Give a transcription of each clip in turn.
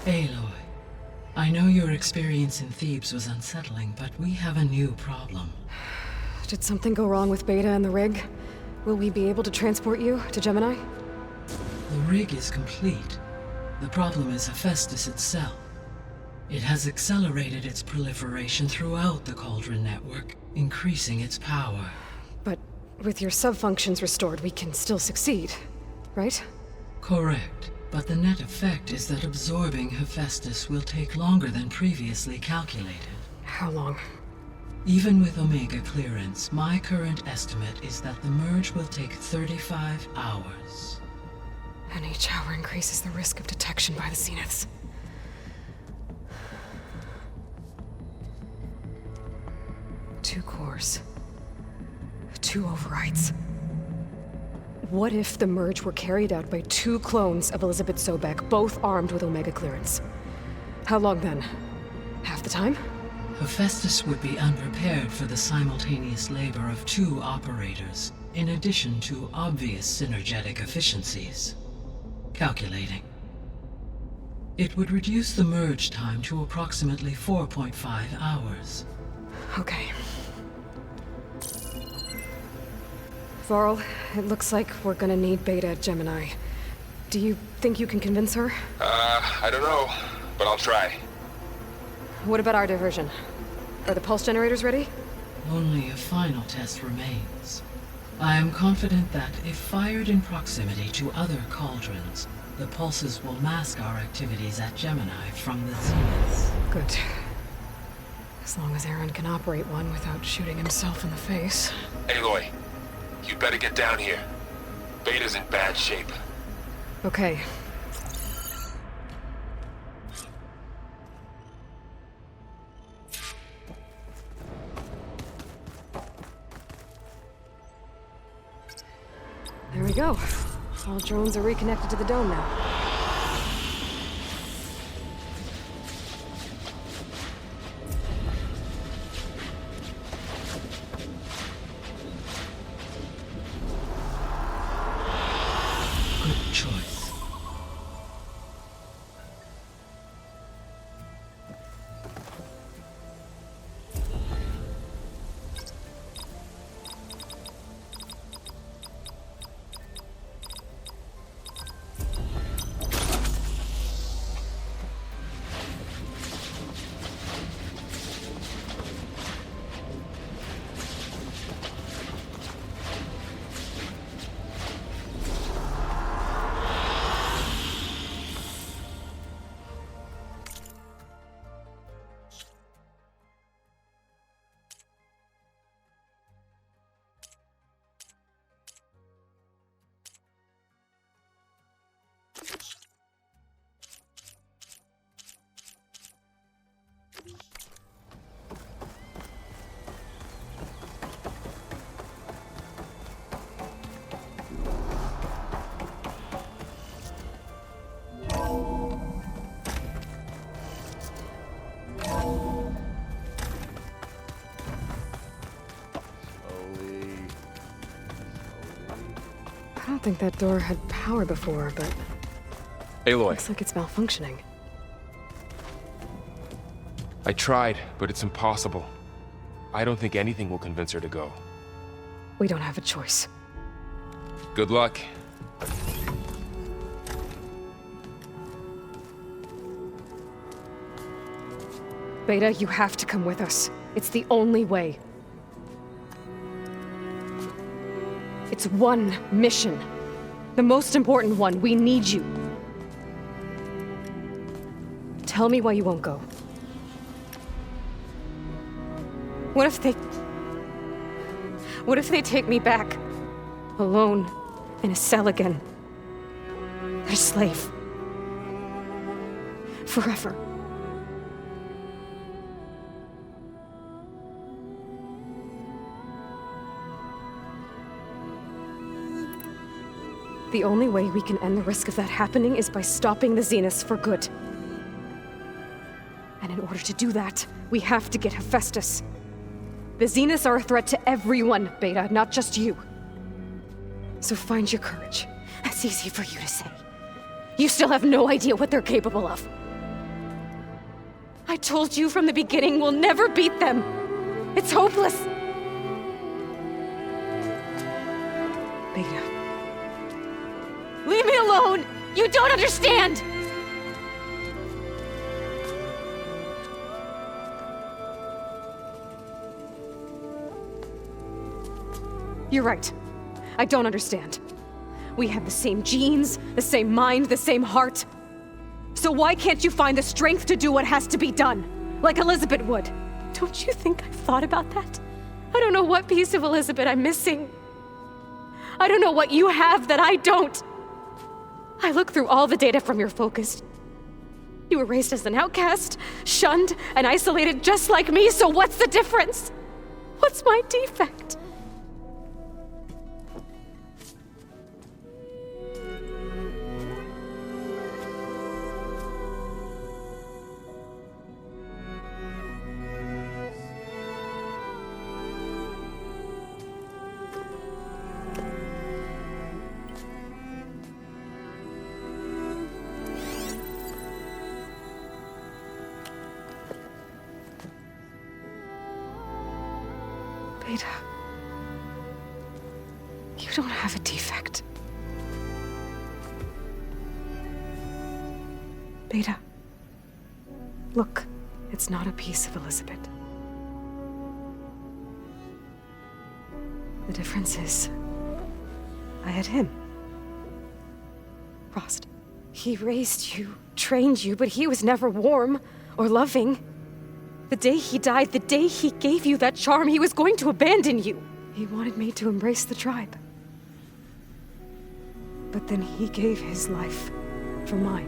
Aloy, I know your experience in Thebes was unsettling, but we have a new problem. Did something go wrong with Beta and the rig? Will we be able to transport you to Gemini? The rig is complete. The problem is Hephaestus itself. It has accelerated its proliferation throughout the Cauldron network, increasing its power. But with your sub-functions restored, we can still succeed, right? Correct, but the net effect is that absorbing Hephaestus will take longer than previously calculated. How long? Even with Omega clearance, my current estimate is that the merge will take 35 hours. And each hour increases the risk of detection by the Zeniths. Two cores. Two overrides. What if the merge were carried out by two clones of Elisabet Sobeck, both armed with Omega clearance? How long then? Half the time? Hephaestus would be unprepared for the simultaneous labor of two operators, in addition to obvious synergetic efficiencies. Calculating. It would reduce the merge time to approximately 4.5 hours. Okay. Varl, it looks like we're gonna need Beta at Gemini. Do you think you can convince her? I don't know, but I'll try. What about our diversion? Are the pulse generators ready? Only a final test remains. I am confident that if fired in proximity to other cauldrons, the pulses will mask our activities at Gemini from the zeniths. Good. As long as Aaron can operate one without shooting himself in the face. Aloy, you better get down here. Beta's in bad shape. Okay. There we go. All drones are reconnected to the dome now. Good choice. I don't think that door had power before, but Aloy, looks like it's malfunctioning. I tried, but it's impossible. I don't think anything will convince her to go. We don't have a choice. Good luck. Beta, you have to come with us. It's the only way. It's one mission. The most important one. We need you. Tell me why you won't go. What if they take me back? Alone, in a cell again. A slave. Forever. The only way we can end the risk of that happening is by stopping the Zeniths for good. And in order to do that, we have to get Hephaestus. The Zeniths are a threat to everyone, Beta, not just you. So find your courage. That's easy for you to say. You still have no idea what they're capable of. I told you from the beginning we'll never beat them. It's hopeless. Beta. Leave me alone! You don't understand! You're right. I don't understand. We have the same genes, the same mind, the same heart. So why can't you find the strength to do what has to be done? Like Elisabet would. Don't you think I've thought about that? I don't know what piece of Elisabet I'm missing. I don't know what you have that I don't. I look through all the data from your focus. You were raised as an outcast, shunned, and isolated just like me, so what's the difference? What's my defect? Beta, you don't have a defect. Beta, look, it's not a piece of Elisabet. The difference is, I had him. Rost. He raised you, trained you, but he was never warm or loving. The day he died, the day he gave you that charm, he was going to abandon you. He wanted me to embrace the tribe. But then he gave his life for mine.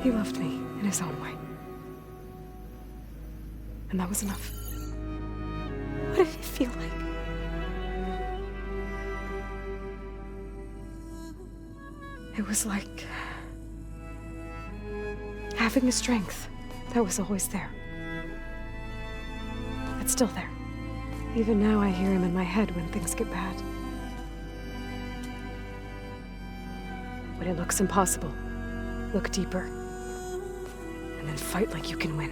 He loved me in his own way. And that was enough. What did it feel like? It was like having a strength that was always there. It's still there. Even now I hear him in my head when things get bad. When it looks impossible, look deeper. And then fight like you can win.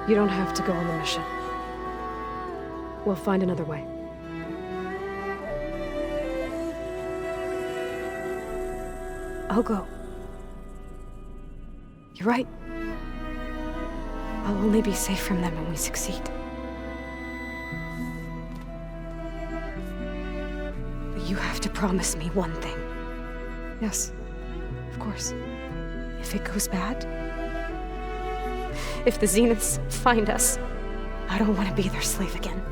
You don't have to go on the mission. We'll find another way. I'll go. You're right. I'll only be safe from them when we succeed. But you have to promise me one thing. Yes, of course. If it goes bad, if the Zeniths find us, I don't want to be their slave again.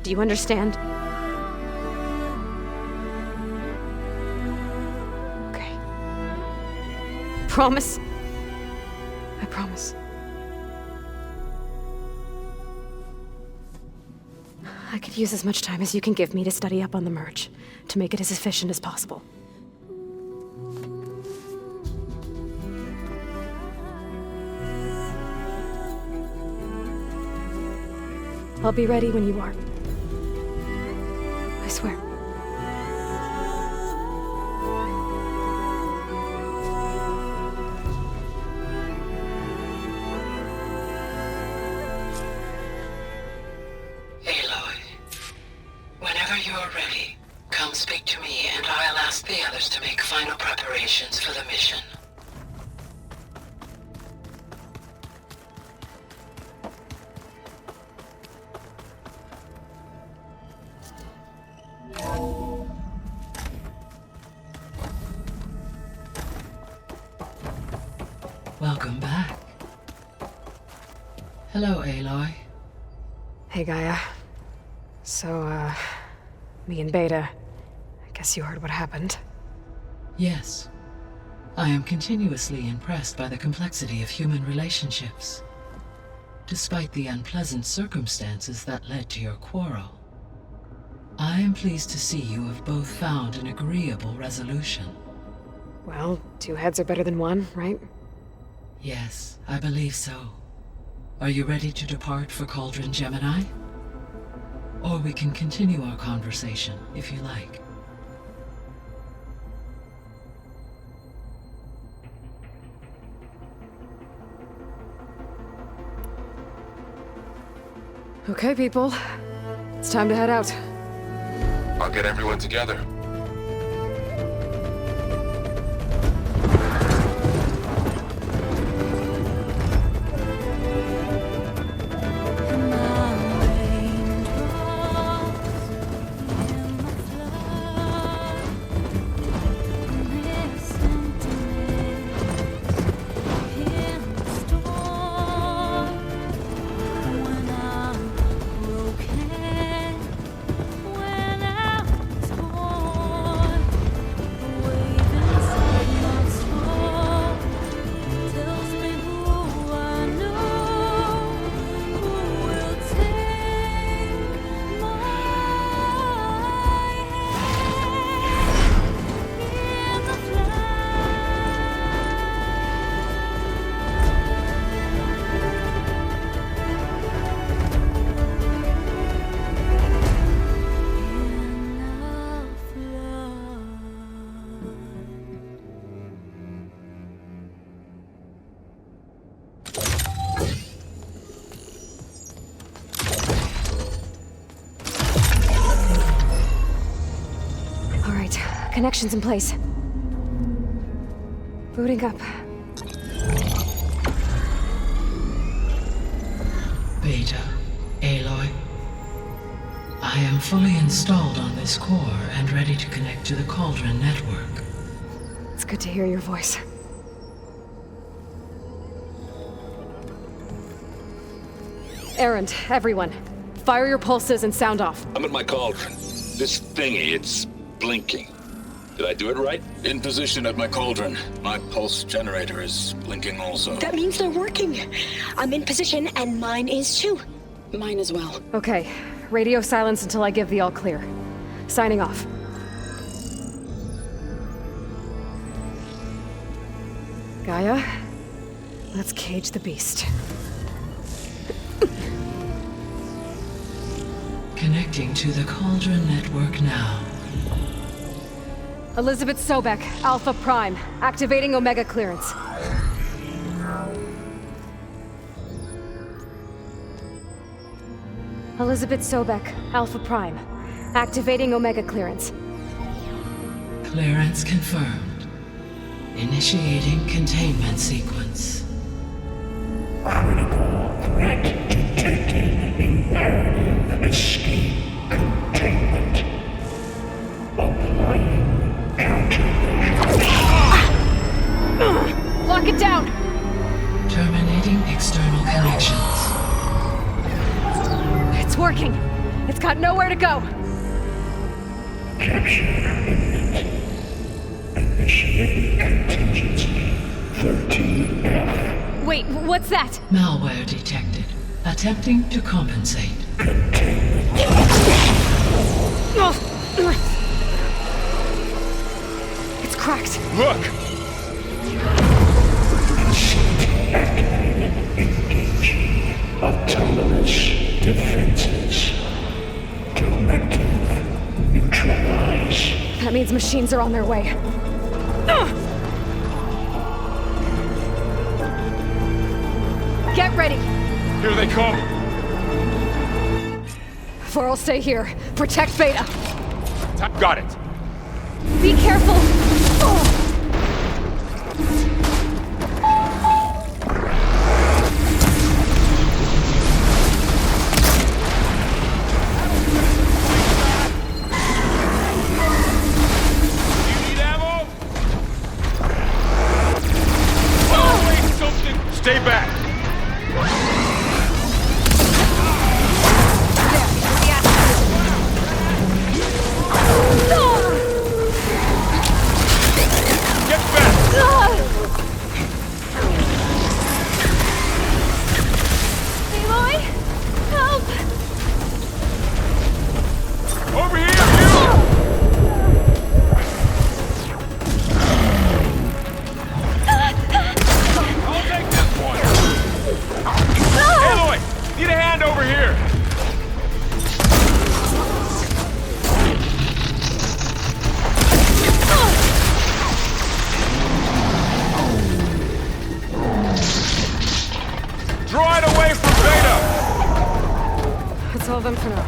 Do you understand? Okay. Promise? I promise. I could use as much time as you can give me to study up on the merge, to make it as efficient as possible. I'll be ready when you are. I swear. Aloy, whenever you're ready, come speak to me and I'll ask the others to make final preparations for the mission. Welcome back. Hello, Aloy. Hey, Gaia. So, me and Beta, I guess you heard what happened. Yes. I am continuously impressed by the complexity of human relationships. Despite the unpleasant circumstances that led to your quarrel, I am pleased to see you have both found an agreeable resolution. Well, two heads are better than one, right? Yes, I believe so. Are you ready to depart for Cauldron Gemini? Or we can continue our conversation, if you like. Okay, people. It's time to head out. I'll get everyone together. Connections in place. Booting up. Beta, Aloy. I am fully installed on this core and ready to connect to the Cauldron network. It's good to hear your voice. Errand, everyone. Fire your pulses and sound off. I'm at my cauldron. This thingy, it's blinking. Did I do it right? In position at my cauldron. My pulse generator is blinking also. That means they're working. I'm in position and mine is too. Mine as well. Okay. Radio silence until I give the all clear. Signing off. Gaia, let's cage the beast. Connecting to the Cauldron network now. Elisabet Sobeck, Alpha Prime, activating Omega clearance. Elisabet Sobeck, Alpha Prime, activating Omega clearance. Clearance confirmed. Initiating containment sequence. Critical threat detected. Imperative escape containment. Applying countermeasures. Lock it down! Terminating external connections. It's working. It's got nowhere to go. Capture imminent. Initiating contingency 13F. Wait, what's that? Malware detected. Attempting to compensate. It's cracked. Look! Engaging autonomous defenses. Directive neutralize. That means machines are on their way. Get ready! Here they come! Four will stay here. Protect Beta. Got it! Be careful! Stay back! Get back! Aloy? Help! Over here! of them for now.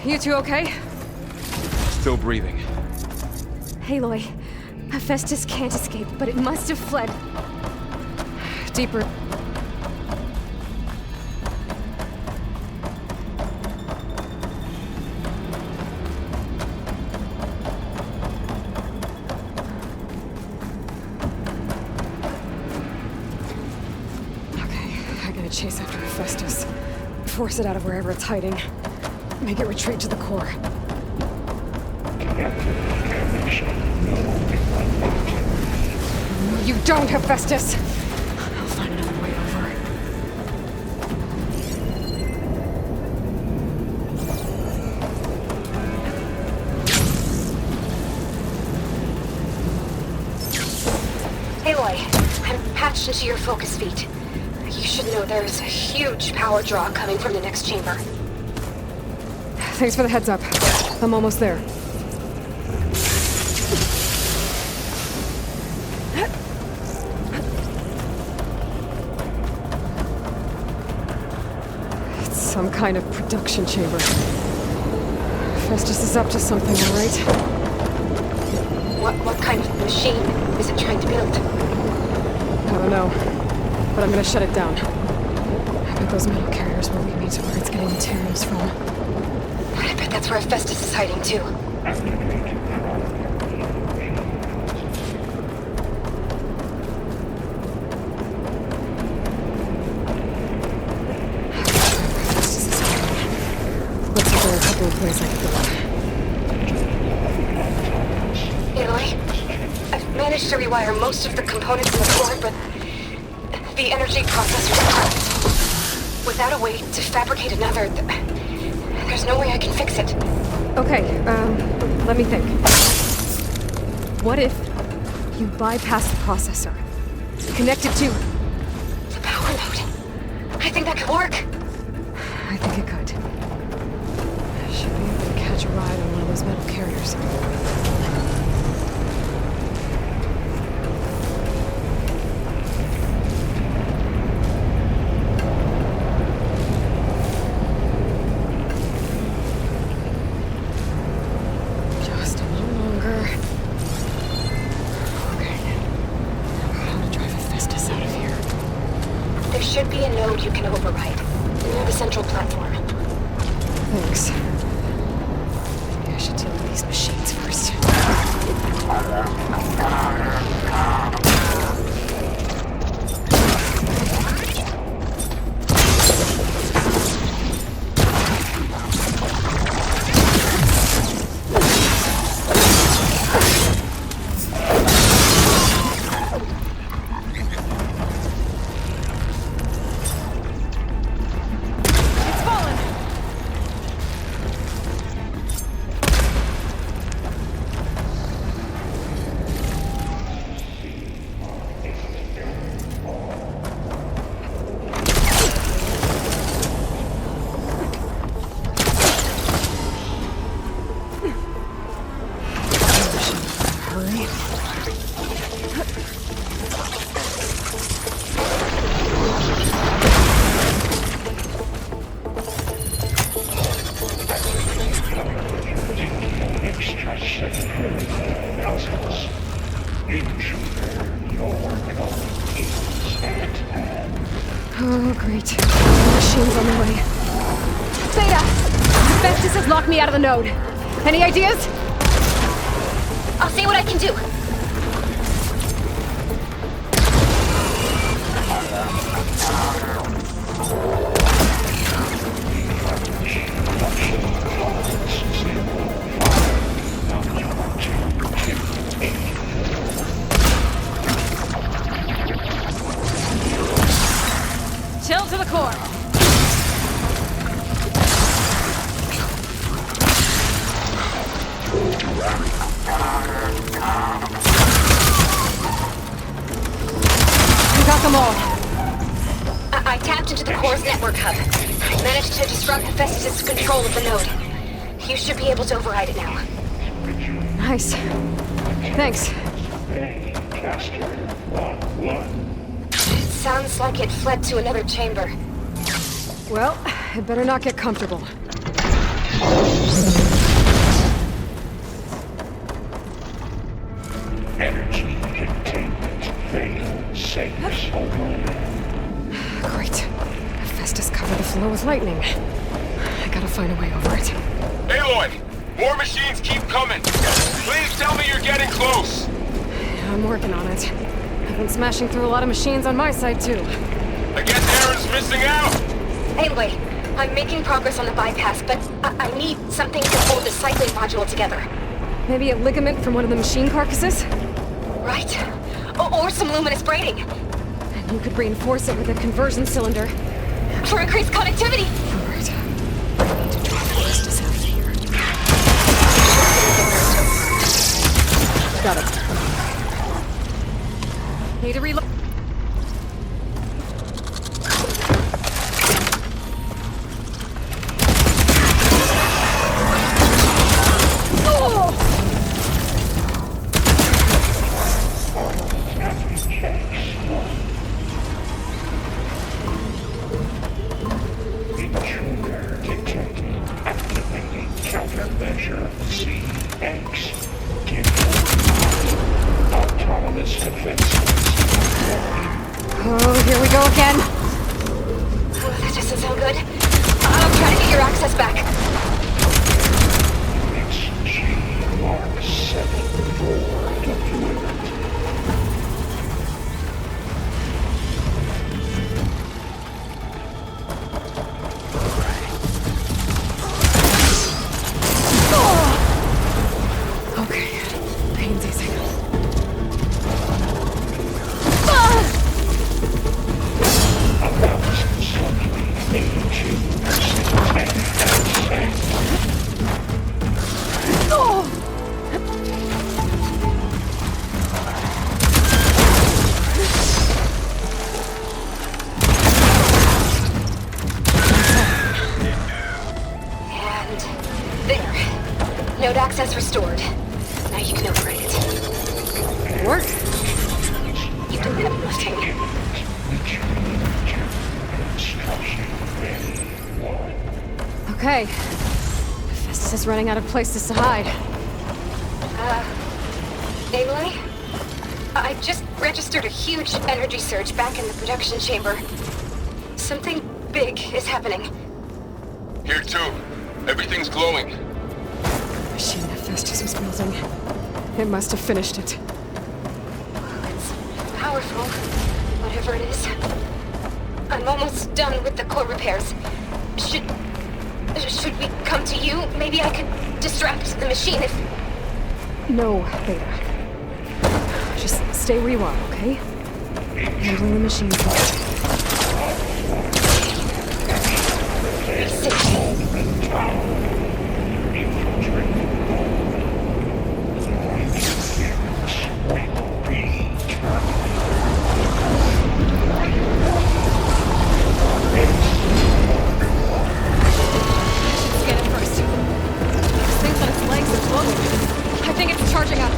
You two okay? Still breathing. Aloy, Hephaestus can't escape, but it must have fled. Deeper. Okay, I gotta chase after Hephaestus. Force it out of wherever it's hiding. Make it retreat to the core. No, you don't, Hephaestus! I'll find another way over. Aloy, I'm patched into your focus feed. You should know there is a huge power draw coming from the next chamber. Thanks for the heads up. I'm almost there. It's some kind of production chamber. Festus is up to something, all right? What kind of machine is it trying to build? I don't know, but I'm gonna shut it down. I bet those metal carriers will lead me to where it's getting materials from. I bet that's where Hephaestus is hiding too. Looks like there are a couple of ways I could go. Aloy, I've managed to rewire most of the components in the core, but the energy processor is cracked. Without a way to fabricate another, there's no way I can fix it. Okay, let me think. What if you bypass the processor? Connect it to... The power node. I think that could work. I think it could. I should be able to catch a ride on one of those metal carriers. Just a little longer. Okay. How to drive Hephaestus out of here. There should be a node you can override near the central platform. Thanks. Maybe I should deal with these machines first. Oh, great. The machine's on the way. Theta! Hephaestus has locked me out of the node. Any ideas? I'll see what I can do. Chill to the core. We got them all. I tapped tapped into the core's network hub. I managed to disrupt Hephaestus' control of the node. You should be able to override it now. Nice. Thanks. Caster 1-1. Sounds like it fled to another chamber. Well, it better not get comfortable. Energy containment failed. Segers online. Great. Hephaestus covered the flow with lightning. I gotta find a way over it. Aloy! More machines keep coming! Please tell me you're getting close! I'm working on it. I've been smashing through a lot of machines on my side, too. I guess Aaron's missing out! Anyway, I'm making progress on the bypass, but I need something to hold the cycling module together. Maybe a ligament from one of the machine carcasses? Right. Or some luminous braiding. And you could reinforce it with a conversion cylinder. For increased connectivity! Alright. I need to draw Hephaestus out of here. Got it. Need to reload. Intruder detected. Activating countermeasure CX. Autonomous defenses. Oh, here we go again. Oh, that doesn't sound good. I'll try to get your access back. XG Mark 7-4 deployment. Okay. Pain's easing. And there. Node access restored. Now you can override it. Work? You do the heavy lifting. Okay. Hephaestus is running out of places to hide. Aloy? I just registered a huge energy surge back in the production chamber. Something big is happening. Here too. Everything's glowing. The machine Hephaestus was building. It must have finished it. It's powerful, whatever it is. I'm almost done with the core repairs. Should we come to you? Maybe I could distract the machine if... No, Beta. Just stay where you are, okay? Handling the machine first. Be safe. Get it first. This thing's on its legs and floating. I think it's charging up.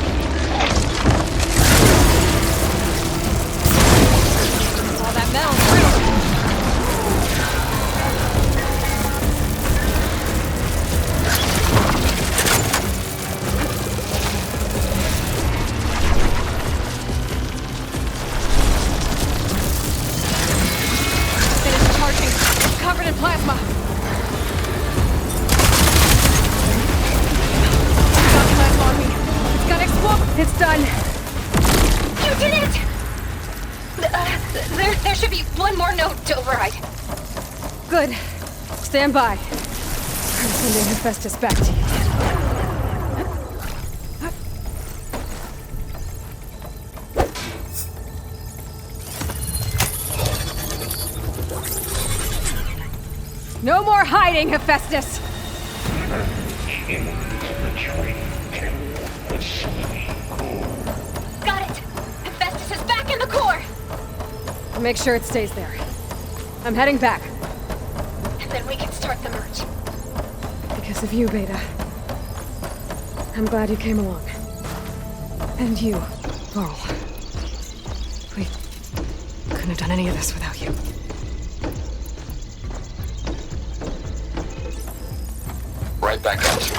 All that metal through. Finished charging. Covered in plasma. Got plasma on me. It's gonna explode. It's done. You did it! There should be one more node to override. Good. Stand by. I'm sending Hephaestus back to you. No more hiding, Hephaestus! Got it! Hephaestus is back in the core! Make sure it stays there. I'm heading back. And then we can start the merge. Because of you, Beta. I'm glad you came along. And you, Laurel. We couldn't have done any of this without you. Right back at you.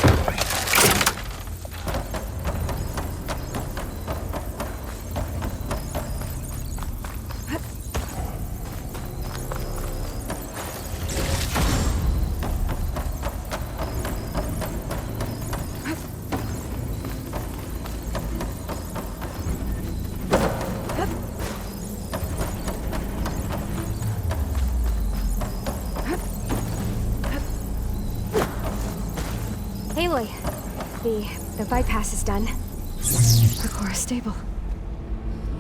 Aloy, the bypass is done. The core is stable.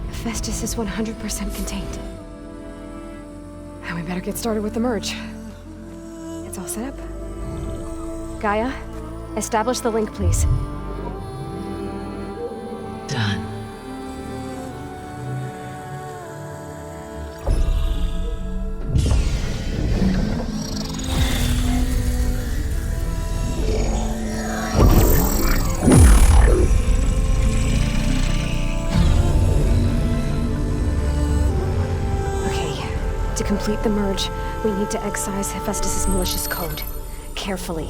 Hephaestus is 100% contained. And we better get started with the merge. It's all set up. Gaia, establish the link, please. Done. To complete the merge, we need to excise Hephaestus' malicious code. Carefully.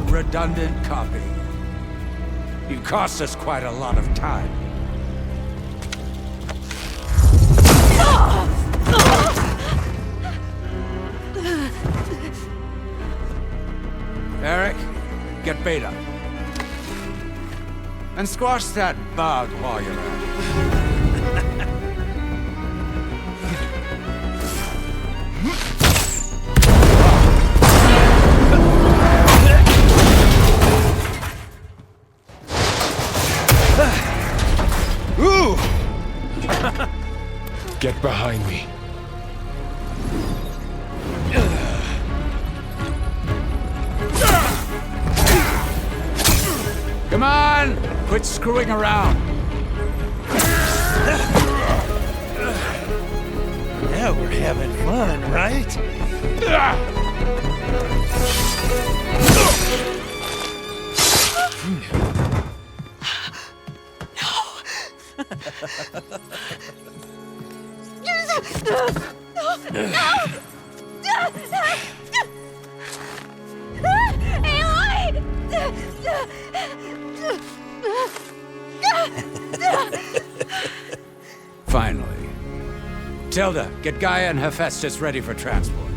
Redundant copy. You've cost us quite a lot of time. Erik, get Beta. And squash that bug while you're at it. Get behind me. Come on! Quit screwing around. Now we're having fun, right? Finally. Tilda, get Gaia and Hephaestus ready for transport.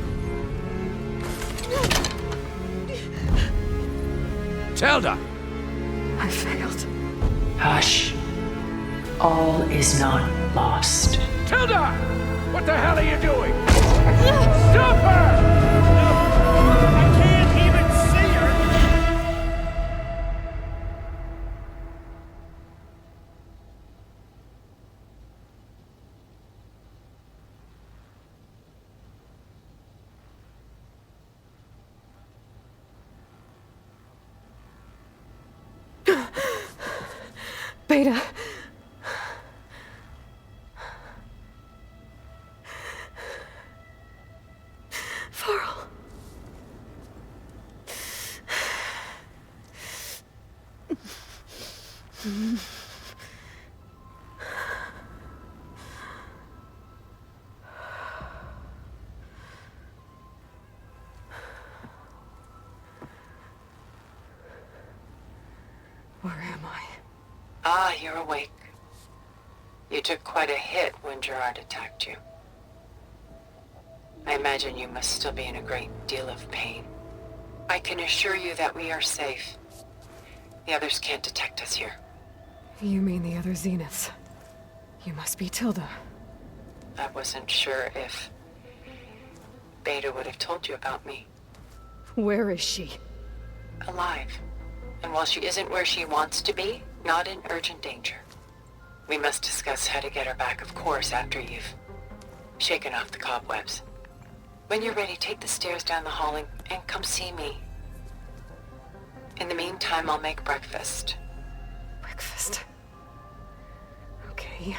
Tilda! I failed. Hush. All is not lost. Tilda! What the hell are you doing? Stop her! I can't even see her! Beta. you're awake. You took quite a hit when Gerard attacked you. I imagine you must still be in a great deal of pain. I can assure you that we are safe. The others can't detect us here. You mean the other Zeniths? You must be Tilda. I wasn't sure if Beta would have told you about me. Where is she? Alive. And while she isn't where she wants to be, not in urgent danger. We must discuss how to get her back, of course, after you've shaken off the cobwebs. When you're ready, take the stairs down the hall and come see me. In the meantime, I'll make breakfast. Breakfast. Okay.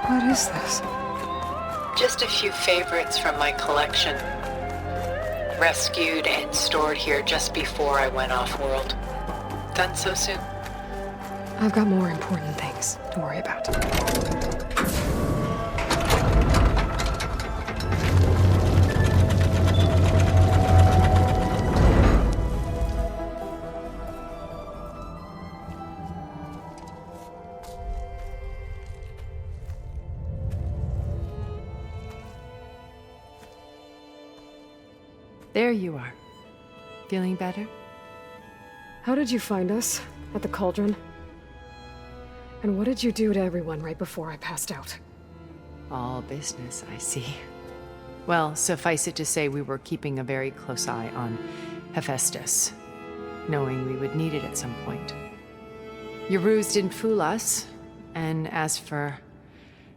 What is this? Just a few favorites from my collection. Rescued and stored here just before I went off-world. Done so soon? I've got more important things to worry about. There you are. Feeling better? How did you find us? At the cauldron? And what did you do to everyone right before I passed out? All business, I see. Well, suffice it to say we were keeping a very close eye on Hephaestus, knowing we would need it at some point. Your ruse didn't fool us, and as for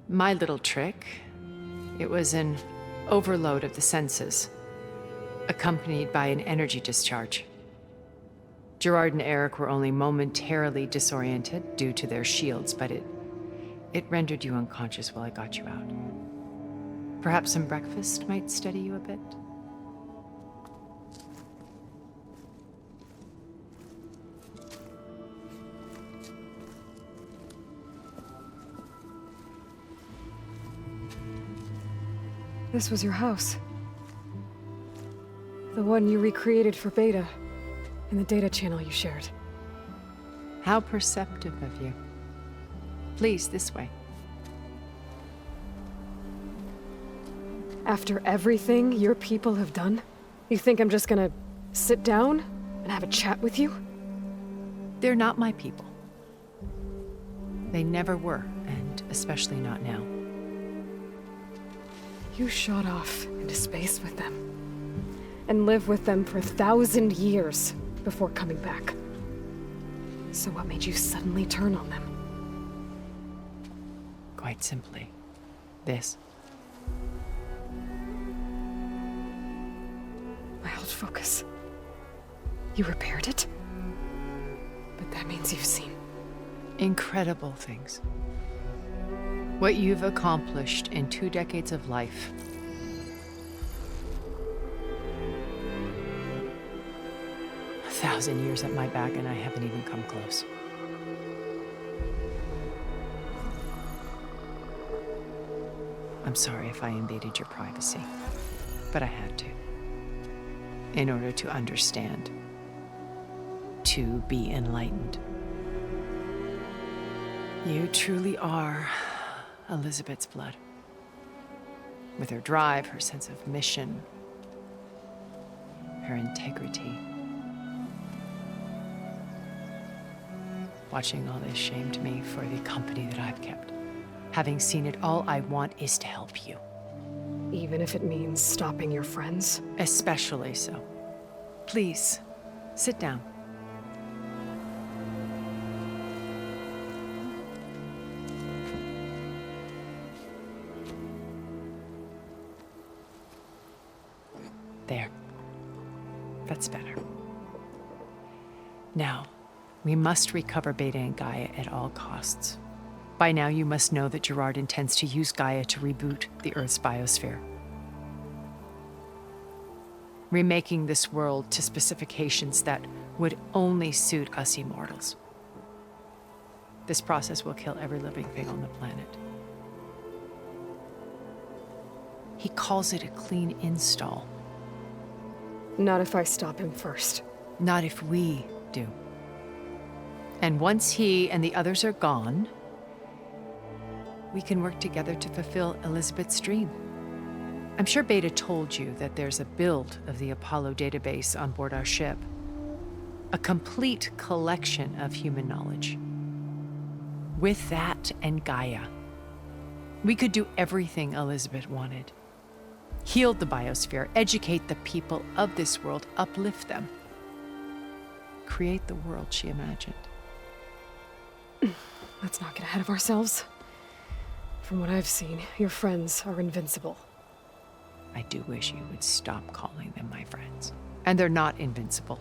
my little trick, it was an overload of the senses, accompanied by an energy discharge. Gerard and Erik were only momentarily disoriented due to their shields, but it rendered you unconscious while I got you out. Perhaps some breakfast might steady you a bit? This was your house. The one you recreated for Beta, in the data channel you shared. How perceptive of you. Please, this way. After everything your people have done, you think I'm just gonna sit down and have a chat with you? They're not my people. They never were, and especially not now. You shot off into space with them, and lived with them for 1,000 years before coming back. So what made you suddenly turn on them? Quite simply, this. My old focus. You repaired it? But that means you've seen incredible things. What you've accomplished in 2 decades of life. A 1,000 years at my back and I haven't even come close. I'm sorry if I invaded your privacy, but I had to. In order to understand. To be enlightened. You truly are Elisabet's blood. With her drive, her sense of mission, her integrity. Watching all this shamed me for the company that I've kept. Having seen it, all I want is to help you. even if it means stopping your friends? Especially so. Please, sit down. There. That's better. Now, we must recover Beta and Gaia at all costs. By now, you must know that Gerard intends to use Gaia to reboot the Earth's biosphere, remaking this world to specifications that would only suit us immortals. This process will kill every living thing on the planet. He calls it a clean install. Not if I stop him first. Not if we do. And once he and the others are gone, we can work together to fulfill Elisabet's dream. I'm sure Beta told you that there's a build of the Apollo database on board our ship. A complete collection of human knowledge. With that and Gaia, we could do everything Elisabet wanted. Heal the biosphere, educate the people of this world, uplift them. Create the world she imagined. Let's not get ahead of ourselves. From what I've seen, your friends are invincible. I do wish you would stop calling them my friends. And they're not invincible.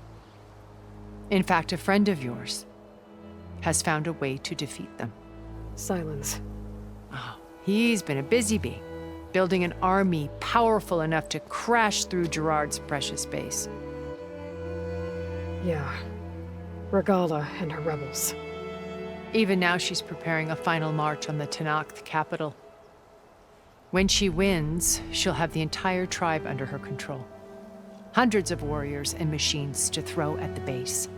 In fact, a friend of yours has found a way to defeat them. Silence. Oh, he's been a busy bee, building an army powerful enough to crash through Gerard's precious base. Yeah. Regala and her rebels. Even now, she's preparing a final march on the Tenakth capital. When she wins, she'll have the entire tribe under her control. Hundreds of warriors and machines to throw at the base.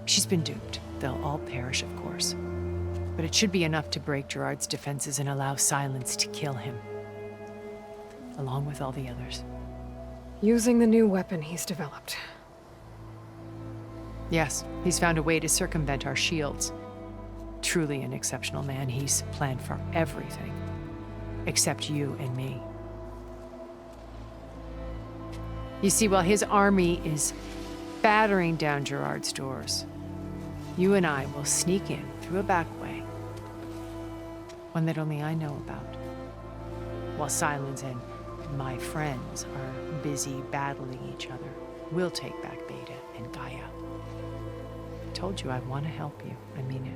She's been duped. They'll all perish, of course. But it should be enough to break Gerard's defenses and allow Silence to kill him. Along with all the others. Using the new weapon he's developed. Yes, he's found a way to circumvent our shields. Truly an exceptional man. He's planned for everything. Except you and me. You see, while his army is battering down Gerard's doors, you and I will sneak in through a back way. One that only I know about. While Silence and my friends are busy battling each other, we'll take back Beta and Gaia. I told you I want to help you. I mean it.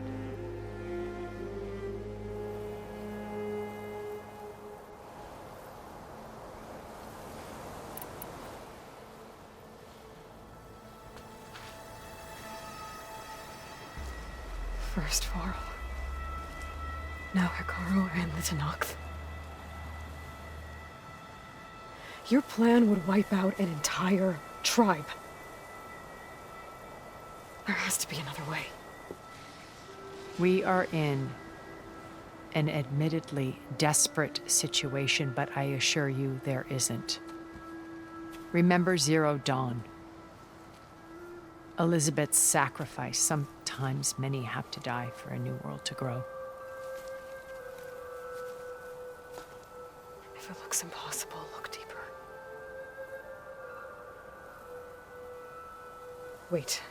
First Varl. Now Hekarro and the Tenakth. Your plan would wipe out an entire tribe. There has to be another way. We are in an admittedly desperate situation, but I assure you there isn't. Remember Zero Dawn. Elisabet's sacrifice. Sometimes many have to die for a new world to grow. If it looks impossible, look deeper. Wait.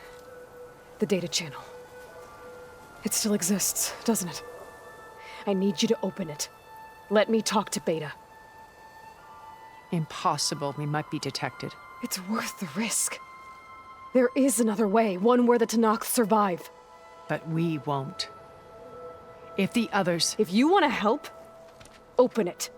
The data channel. It still exists, doesn't it? I need you to open it. Let me talk to Beta. Impossible. We might be detected. It's worth the risk. There is another way, one where the Tenakth survive. But we won't. If the others... If you want to help, open it.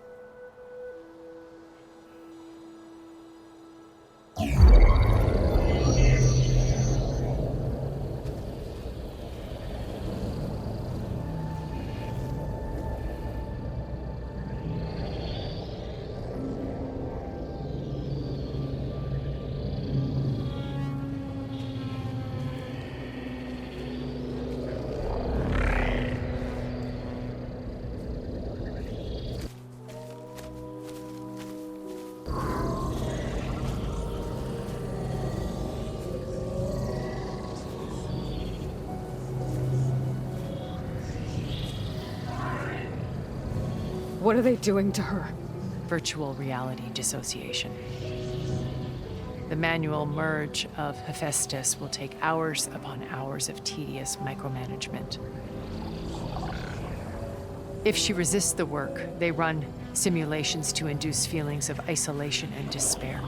What are they doing to her? Virtual reality dissociation. The manual merge of Hephaestus will take hours upon hours of tedious micromanagement. If she resists the work, they run simulations to induce feelings of isolation and despair.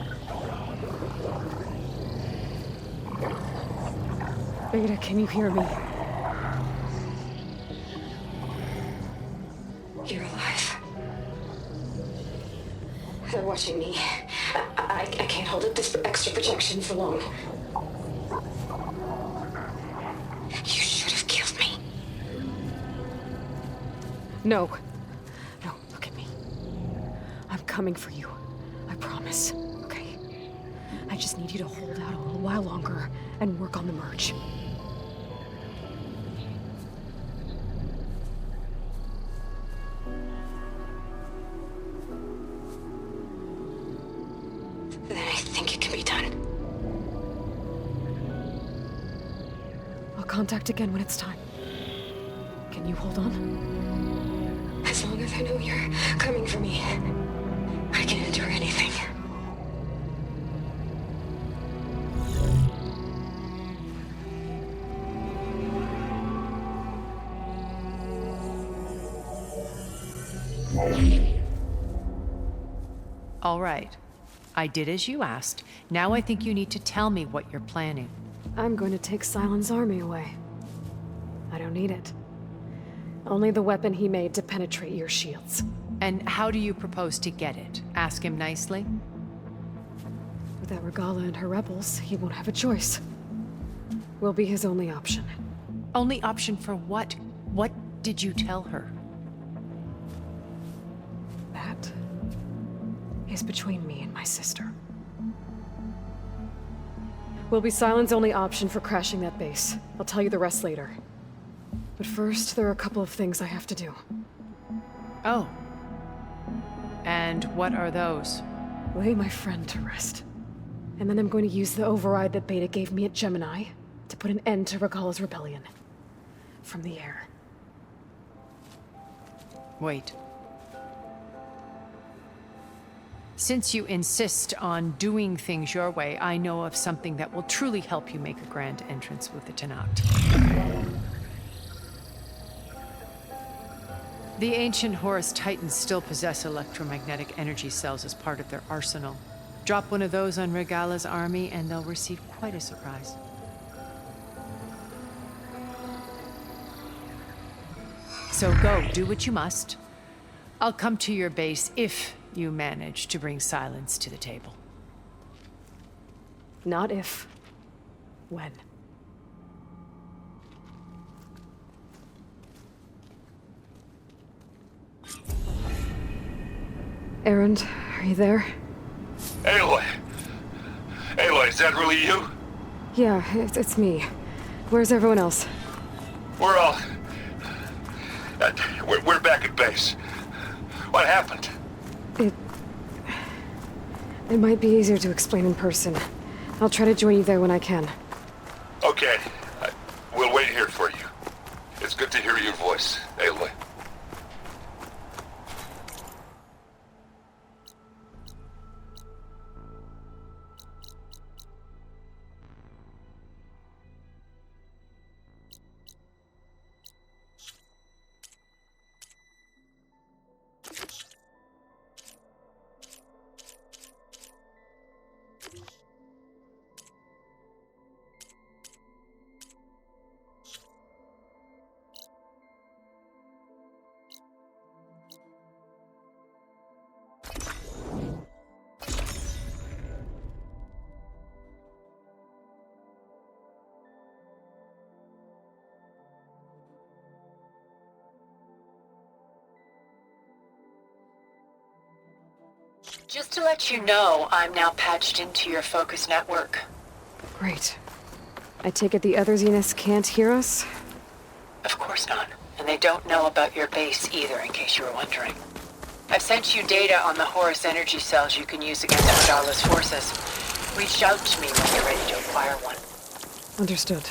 Beta, can you hear me? They're watching me. I can't hold up this extra protection for long. You should have killed me. No. No, look at me. I'm coming for you. I promise, okay? I just need you to hold out a little while longer and work on the merge. Then I think it can be done. I'll contact again when it's time. Can you hold on? As long as I know you're coming for me, I can endure anything. All right. I did as you asked. Now I think you need to tell me what you're planning. I'm going to take Silent's army away. I don't need it. Only the weapon he made to penetrate your shields. And how do you propose to get it? Ask him nicely? Without Regala and her rebels, he won't have a choice. We'll be his only option. Only option for what? What did you tell her? That is between me and my sister. Will be Silent's only option for crashing that base. I'll tell you the rest later. But first, there are a couple of things I have to do. Oh. And what are those? Lay my friend to rest. And then I'm going to use the override that Beta gave me at Gemini to put an end to Regala's rebellion. From the air. Wait. Since you insist on doing things your way, I know of something that will truly help you make a grand entrance with the Tenat. The ancient Horus Titans still possess electromagnetic energy cells as part of their arsenal. Drop one of those on Regala's army and they'll receive quite a surprise. So go, do what you must. I'll come to your base if you manage to bring Silence to the table. Not if. When. Erend, are you there? Aloy! Aloy, is that really you? Yeah, it's me. Where's everyone else? We're all... we're back at base. What happened? It might be easier to explain in person. I'll try to join you there when I can. Okay. We'll wait here for you. It's good to hear your voice, Aloy. Just to let you know, I'm now patched into your focus network. Great. I take it the other Zeniths can't hear us? Of course not. And they don't know about your base either, in case you were wondering. I've sent you data on the Horus energy cells you can use against Regala's forces. Reach out to me when you're ready to acquire one. Understood.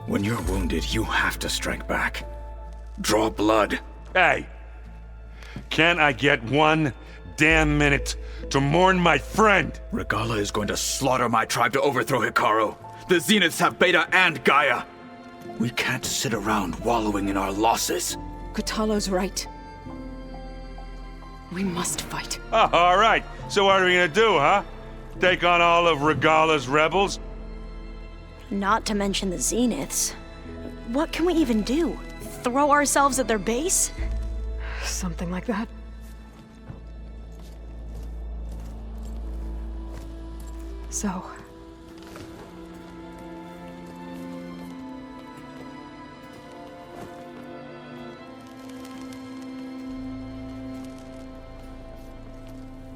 When you're wounded, you have to strike back. Draw blood. Hey! Can't I get one damn minute to mourn my friend? Regala is going to slaughter my tribe to overthrow Hekarro. The Zeniths have Beta and Gaia. We can't sit around wallowing in our losses. Kotallo's right. We must fight. Oh, all right. So what are we gonna do, huh? Take on all of Regala's rebels? Not to mention the Zeniths. What can we even do? Throw ourselves at their base? Something like that. So...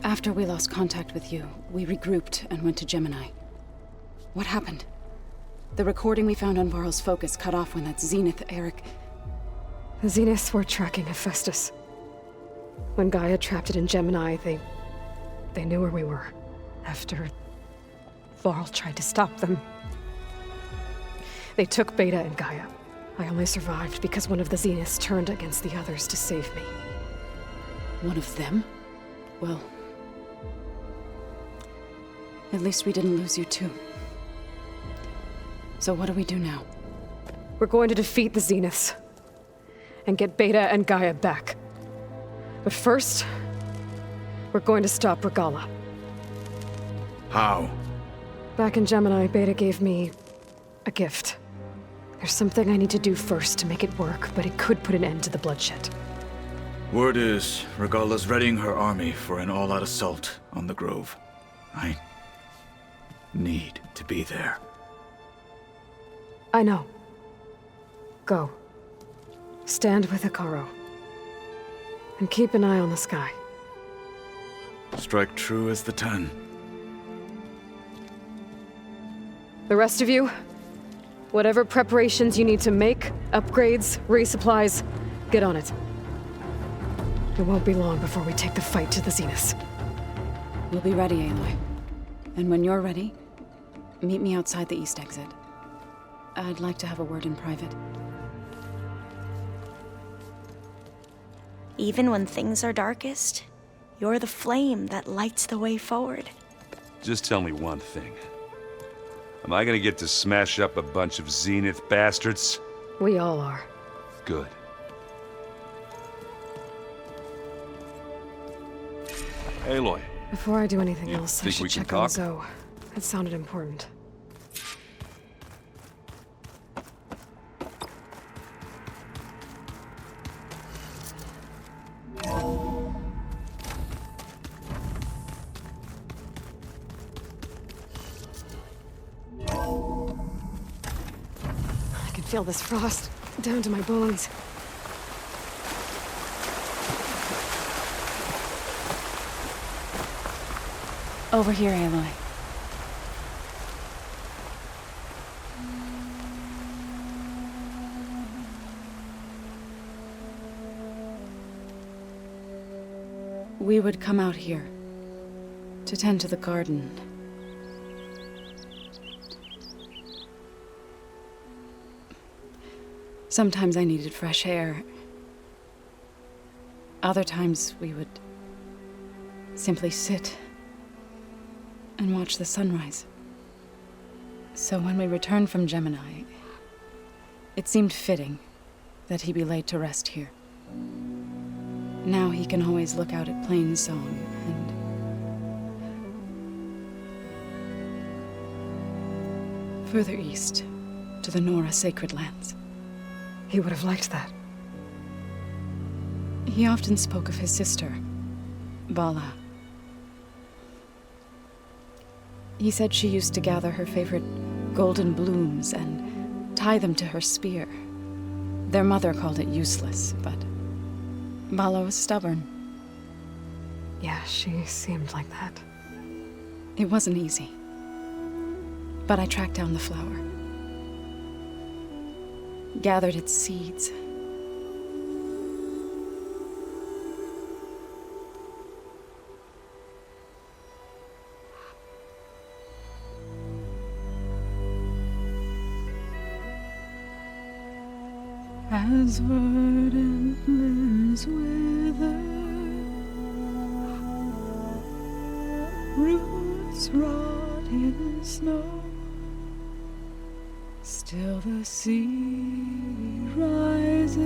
After we lost contact with you, we regrouped and went to Gemini. What happened? The recording we found on Varl's focus cut off when that Zenith, Erik... The Zeniths were tracking Hephaestus. When Gaia trapped it in Gemini, they knew where we were. After Varl tried to stop them. They took Beta and Gaia. I only survived because one of the Zeniths turned against the others to save me. One of them? Well... at least we didn't lose you too. So what do we do now? We're going to defeat the Zeniths. And get Beta and Gaia back. But first, we're going to stop Regala. How? Back in Gemini, Beta gave me a gift. There's something I need to do first to make it work, but it could put an end to the bloodshed. Word is, Regala's readying her army for an all-out assault on the Grove. I need to be there. I know. Go. Stand with Hekarro. And keep an eye on the sky. Strike true as the 10. The rest of you, whatever preparations you need to make, upgrades, resupplies, get on it. It won't be long before we take the fight to the Zeniths. We'll be ready, Aloy. And when you're ready, meet me outside the east exit. I'd like to have a word in private. Even when things are darkest, you're the flame that lights the way forward. Just tell me one thing. Am I gonna get to smash up a bunch of Zenith bastards? We all are. Good. Aloy. Before I do anything else, I think should we can check on talk? Zoe. That sounded important. I can feel this frost down to my bones. Over here, Aloy. We would come out here to tend to the garden. Sometimes I needed fresh air. Other times we would simply sit and watch the sunrise. So when we returned from Gemini, it seemed fitting that he be laid to rest here. Now he can always look out at Plainsong and further east to the Nora sacred lands. He would have liked that. He often spoke of his sister, Bala. He said she used to gather her favorite golden blooms and tie them to her spear. Their mother called it useless, but Bala was stubborn. Yeah, she seemed like that. It wasn't easy. But I tracked down the flower. Gathered its seeds. As verdant limbs wither, roots rot in snow, Still the sea rises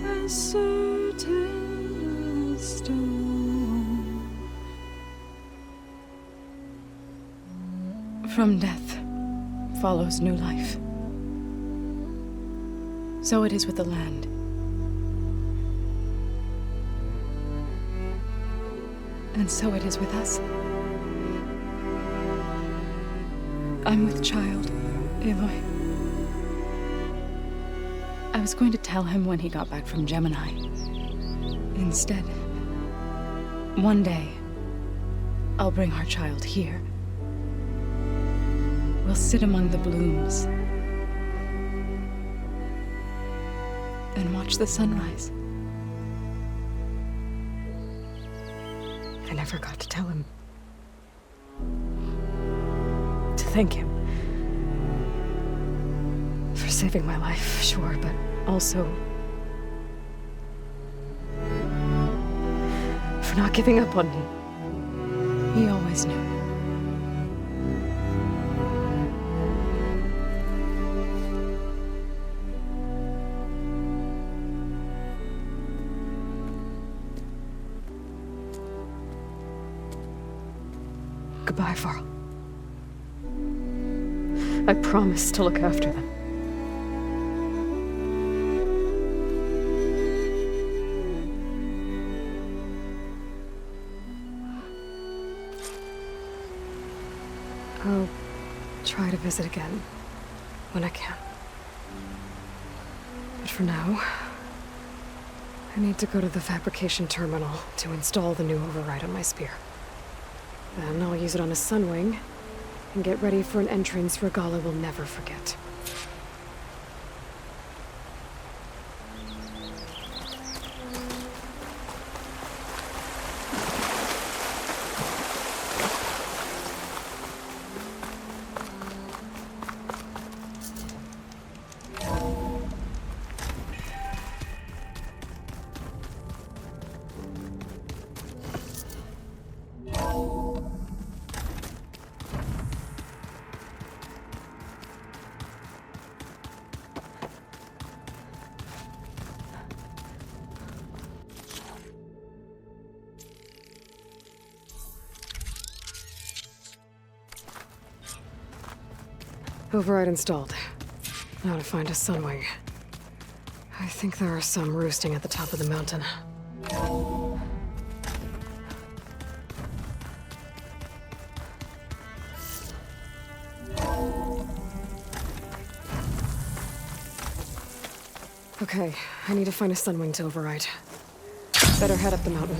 as certain as stone. From death follows new life. So it is with the land. And so it is with us. I'm with child, Aloy. I was going to tell him when he got back from Gemini. Instead, one day, I'll bring our child here. We'll sit among the blooms and watch the sunrise. I never got to tell him. To thank him. For saving my life, sure, but also for not giving up on me. He always knew. Goodbye, Varl. I promise to look after them. I'll try to visit again when I can. But for now, I need to go to the fabrication terminal to install the new override on my spear. Then I'll use it on a sunwing and get ready for an entrance Regalla will never forget. Override installed. Now to find a sunwing. I think there are some roosting at the top of the mountain. Okay, I need to find a sunwing to override. Better head up the mountain.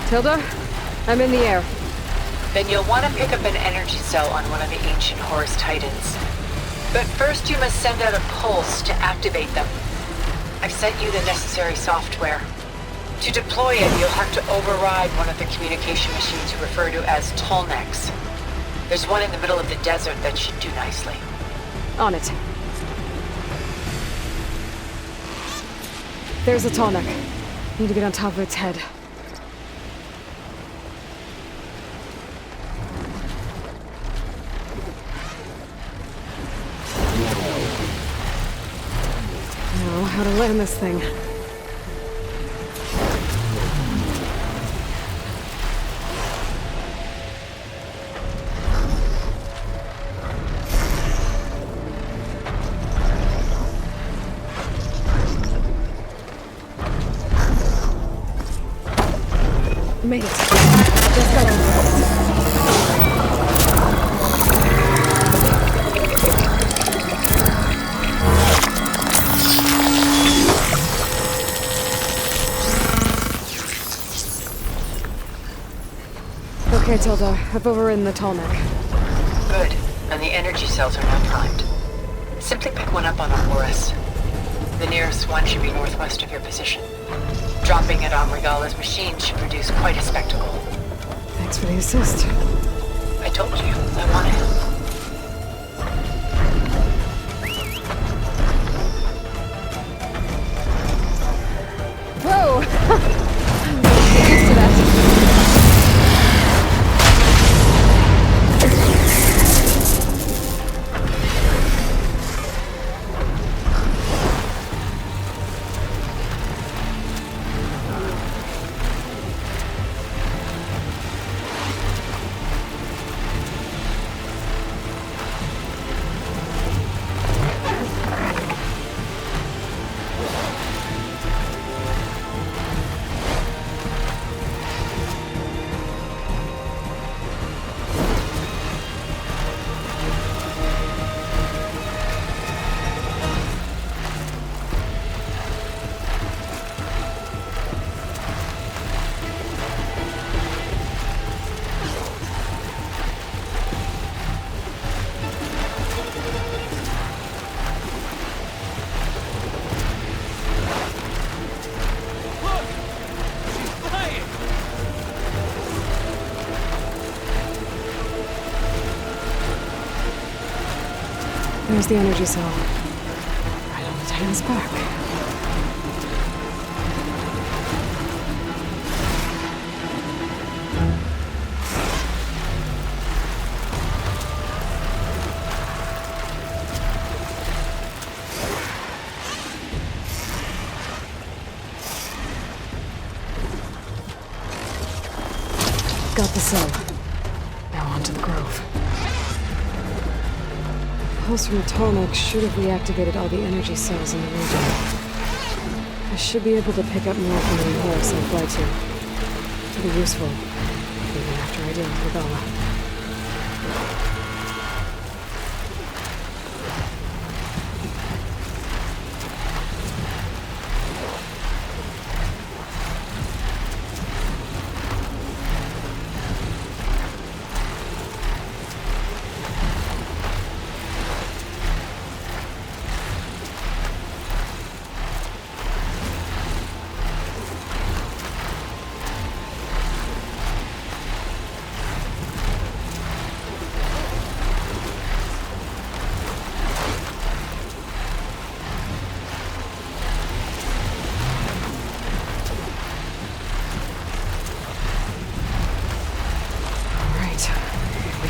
Tilda, I'm in the air. Then you'll want to pick up an energy cell on one of the ancient Horus Titans. But first you must send out a pulse to activate them. I've sent you the necessary software. To deploy it, you'll have to override one of the communication machines you refer to as Tolnecs. There's one in the middle of the desert that should do nicely. On it. There's a Tolnec. Need to get on top of its head. Now, how to land this thing. Made it. Just got over it. Okay, Tilda. I've overridden the Tolnec. Good. And the energy cells are now primed. Simply pick one up on a Horus. The nearest one should be northwest of your position. Dropping it on Regala's machine should produce quite a spectacle. Thanks for the assist. I told you, I want to help. Whoa! Get used to that. There's the energy cell. Right on the Titan's back. Got the cell. Now on to the grove. The pulse from the Tolnec should have reactivated all the energy cells in the region. I should be able to pick up more from the Horus and fly to. It'll be useful, even after I deal with Regala.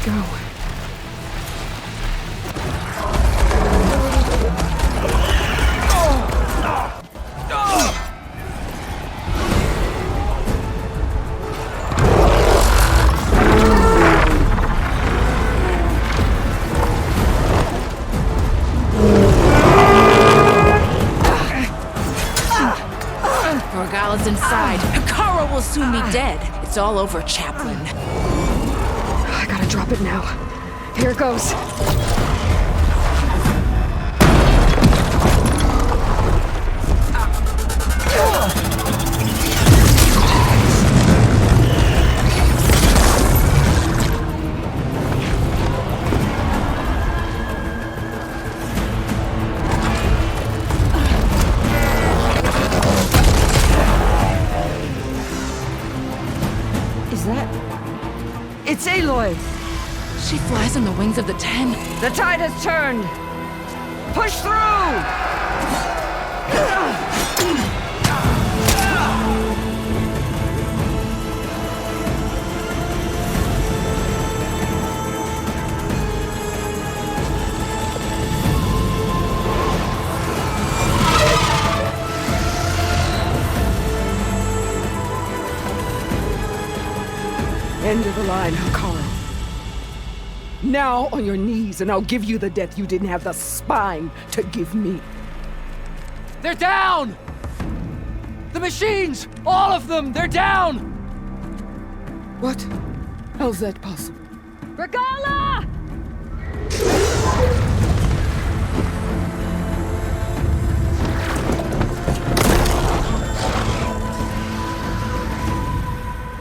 Go. Regala's inside. Hekarro will soon be dead. It's all over, Chaplain. I gotta drop it now. Here it goes. Aloy! She flies on the wings of the 10. The tide has turned! Push through! End of the line, Hekarro. Now on your knees, and I'll give you the death you didn't have the spine to give me. They're down! The machines! All of them! They're down! What? How's that possible? Regala!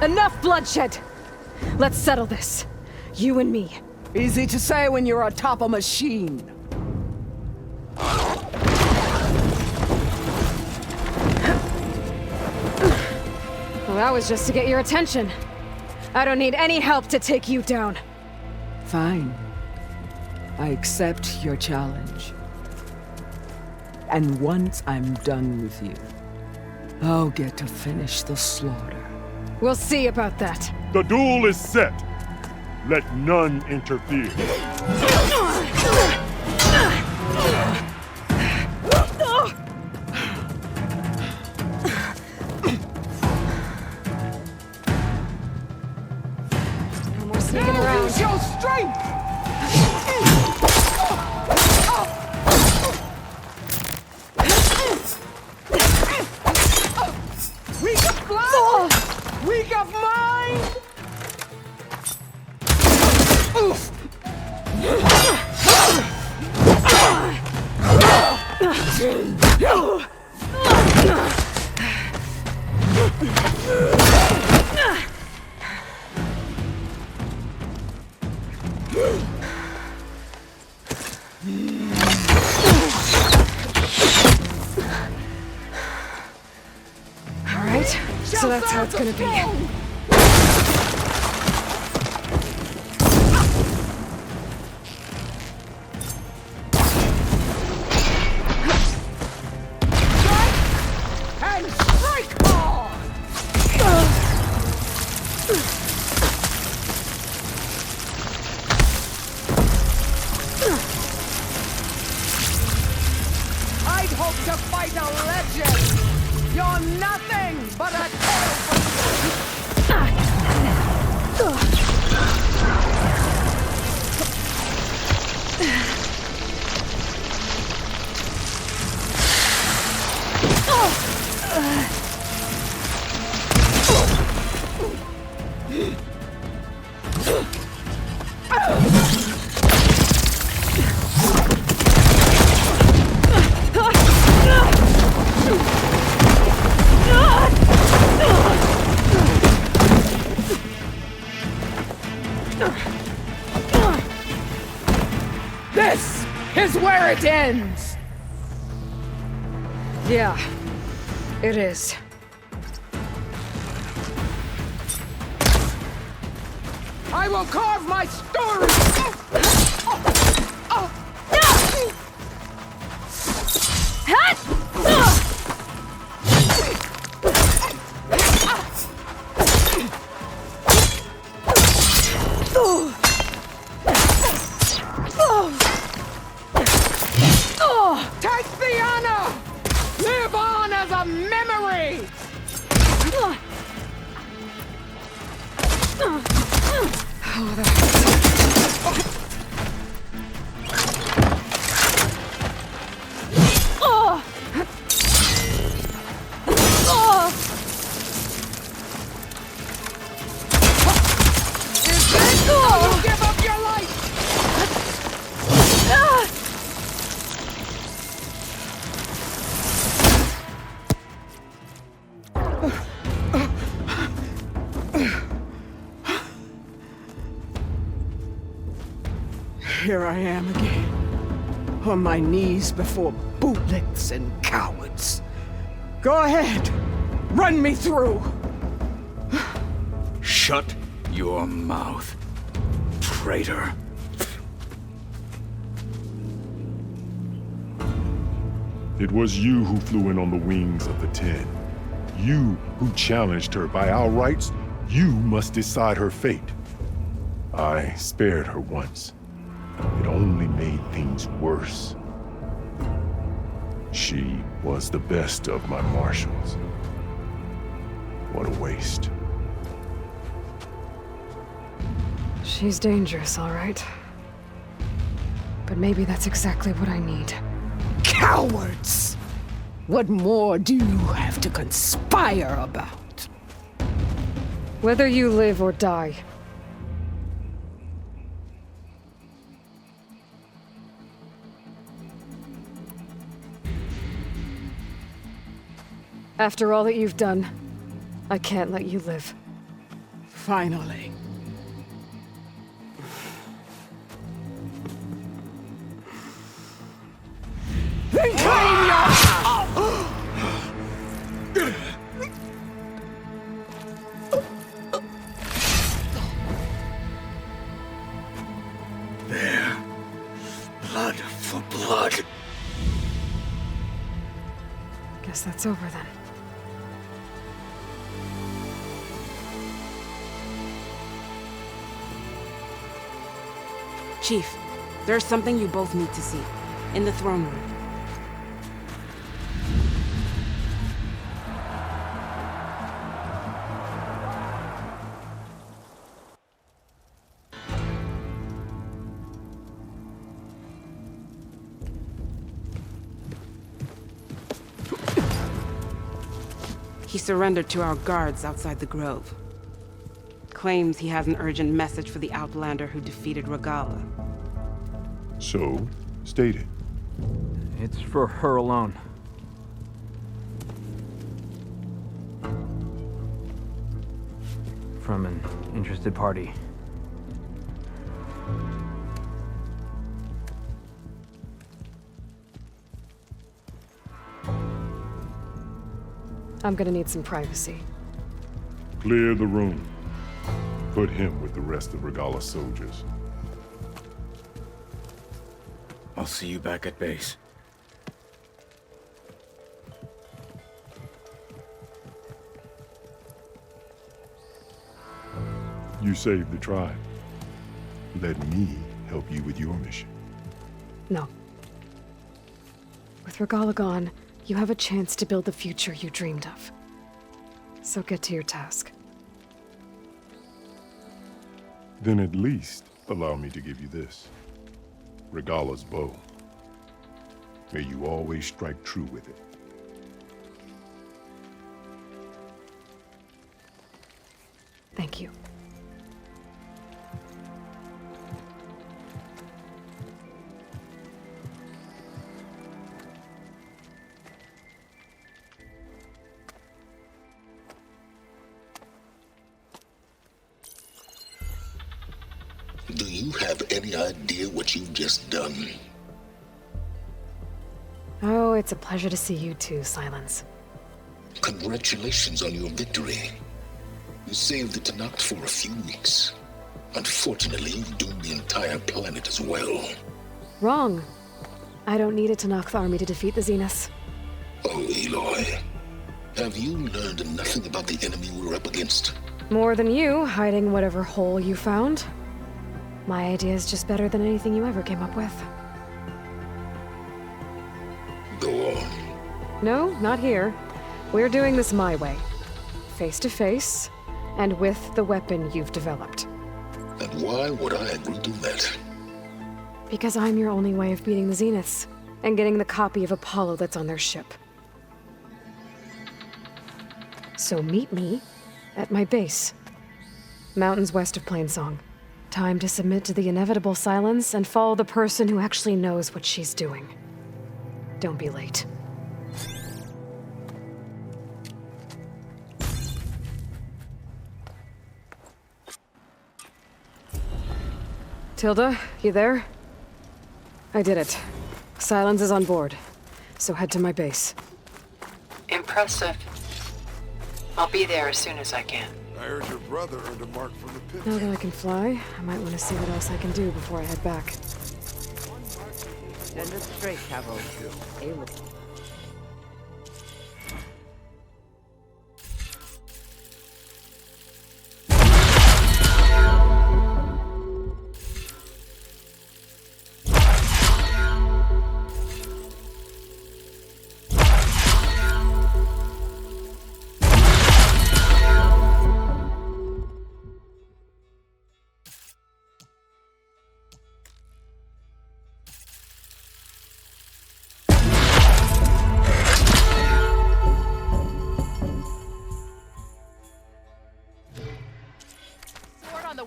Enough bloodshed! Let's settle this. You and me. Easy to say when you're atop a machine. Well, that was just to get your attention. I don't need any help to take you down. Fine. I accept your challenge. And once I'm done with you, I'll get to finish the slaughter. We'll see about that. The duel is set. Let none interfere. No more sneaking around. Use your strength! Weak of blood! Weak of mind! Oof! All right, so that's how it's gonna be. I'd hope to fight a legend! You're nothing but a This is where it ends! Yeah, it is. I will carve my story! Take the honor! Live on as a memory! Oh, that hurts. Oh! Oh! Is this how you give up your life? Here I am again, on my knees before bootlicks and cowards. Go ahead, run me through. Shut your mouth. traitor. It was you who flew in on the wings of the 10. You who challenged her. By our rights, you must decide her fate. I spared her once. It only made things worse. She was the best of my marshals. What a waste. She's dangerous, all right. But maybe that's exactly what I need. Cowards! What more do you have to conspire about? Whether you live or die. After all that you've done, I can't let you live. Finally. Then claim your... There. Blood for blood. Guess that's over then. Chief, there's something you both need to see. In the throne room. He surrendered to our guards outside the grove. Claims he has an urgent message for the Outlander who defeated Regala. So, state it. It's for her alone. From an interested party. I'm gonna need some privacy. Clear the room. Put him with the rest of Regala's soldiers. I'll see you back at base. You saved the tribe. Let me help you with your mission. No. With Regala gone, you have a chance to build the future you dreamed of. So get to your task. Then at least allow me to give you this. Regala's bow. May you always strike true with it. Thank you. Do you have any idea what you've just done? Oh, it's a pleasure to see you too, Silence. Congratulations on your victory. You saved the Tanakh for a few weeks. Unfortunately, you've doomed the entire planet as well. Wrong. I don't need a Tanakh army to defeat the Zeniths. Oh, Aloy. Have you learned nothing about the enemy we're up against? More than you, hiding whatever hole you found. My idea is just better than anything you ever came up with. Go on. No, not here. We're doing this my way. Face to face, and with the weapon you've developed. And why would I agree to that? Because I'm your only way of beating the Zeniths, and getting the copy of Apollo that's on their ship. So meet me at my base. Mountains west of Plainsong. Time to submit to the inevitable silence and follow the person who actually knows what she's doing. Don't be late. Tilda, you there? I did it. Silence is on board, so head to my base. Impressive. I'll be there as soon as I can. I heard your brother earned a mark from the pit. Now that I can fly, I might want to see what else I can do before I head back. Send us straight, Cabo. Aloy.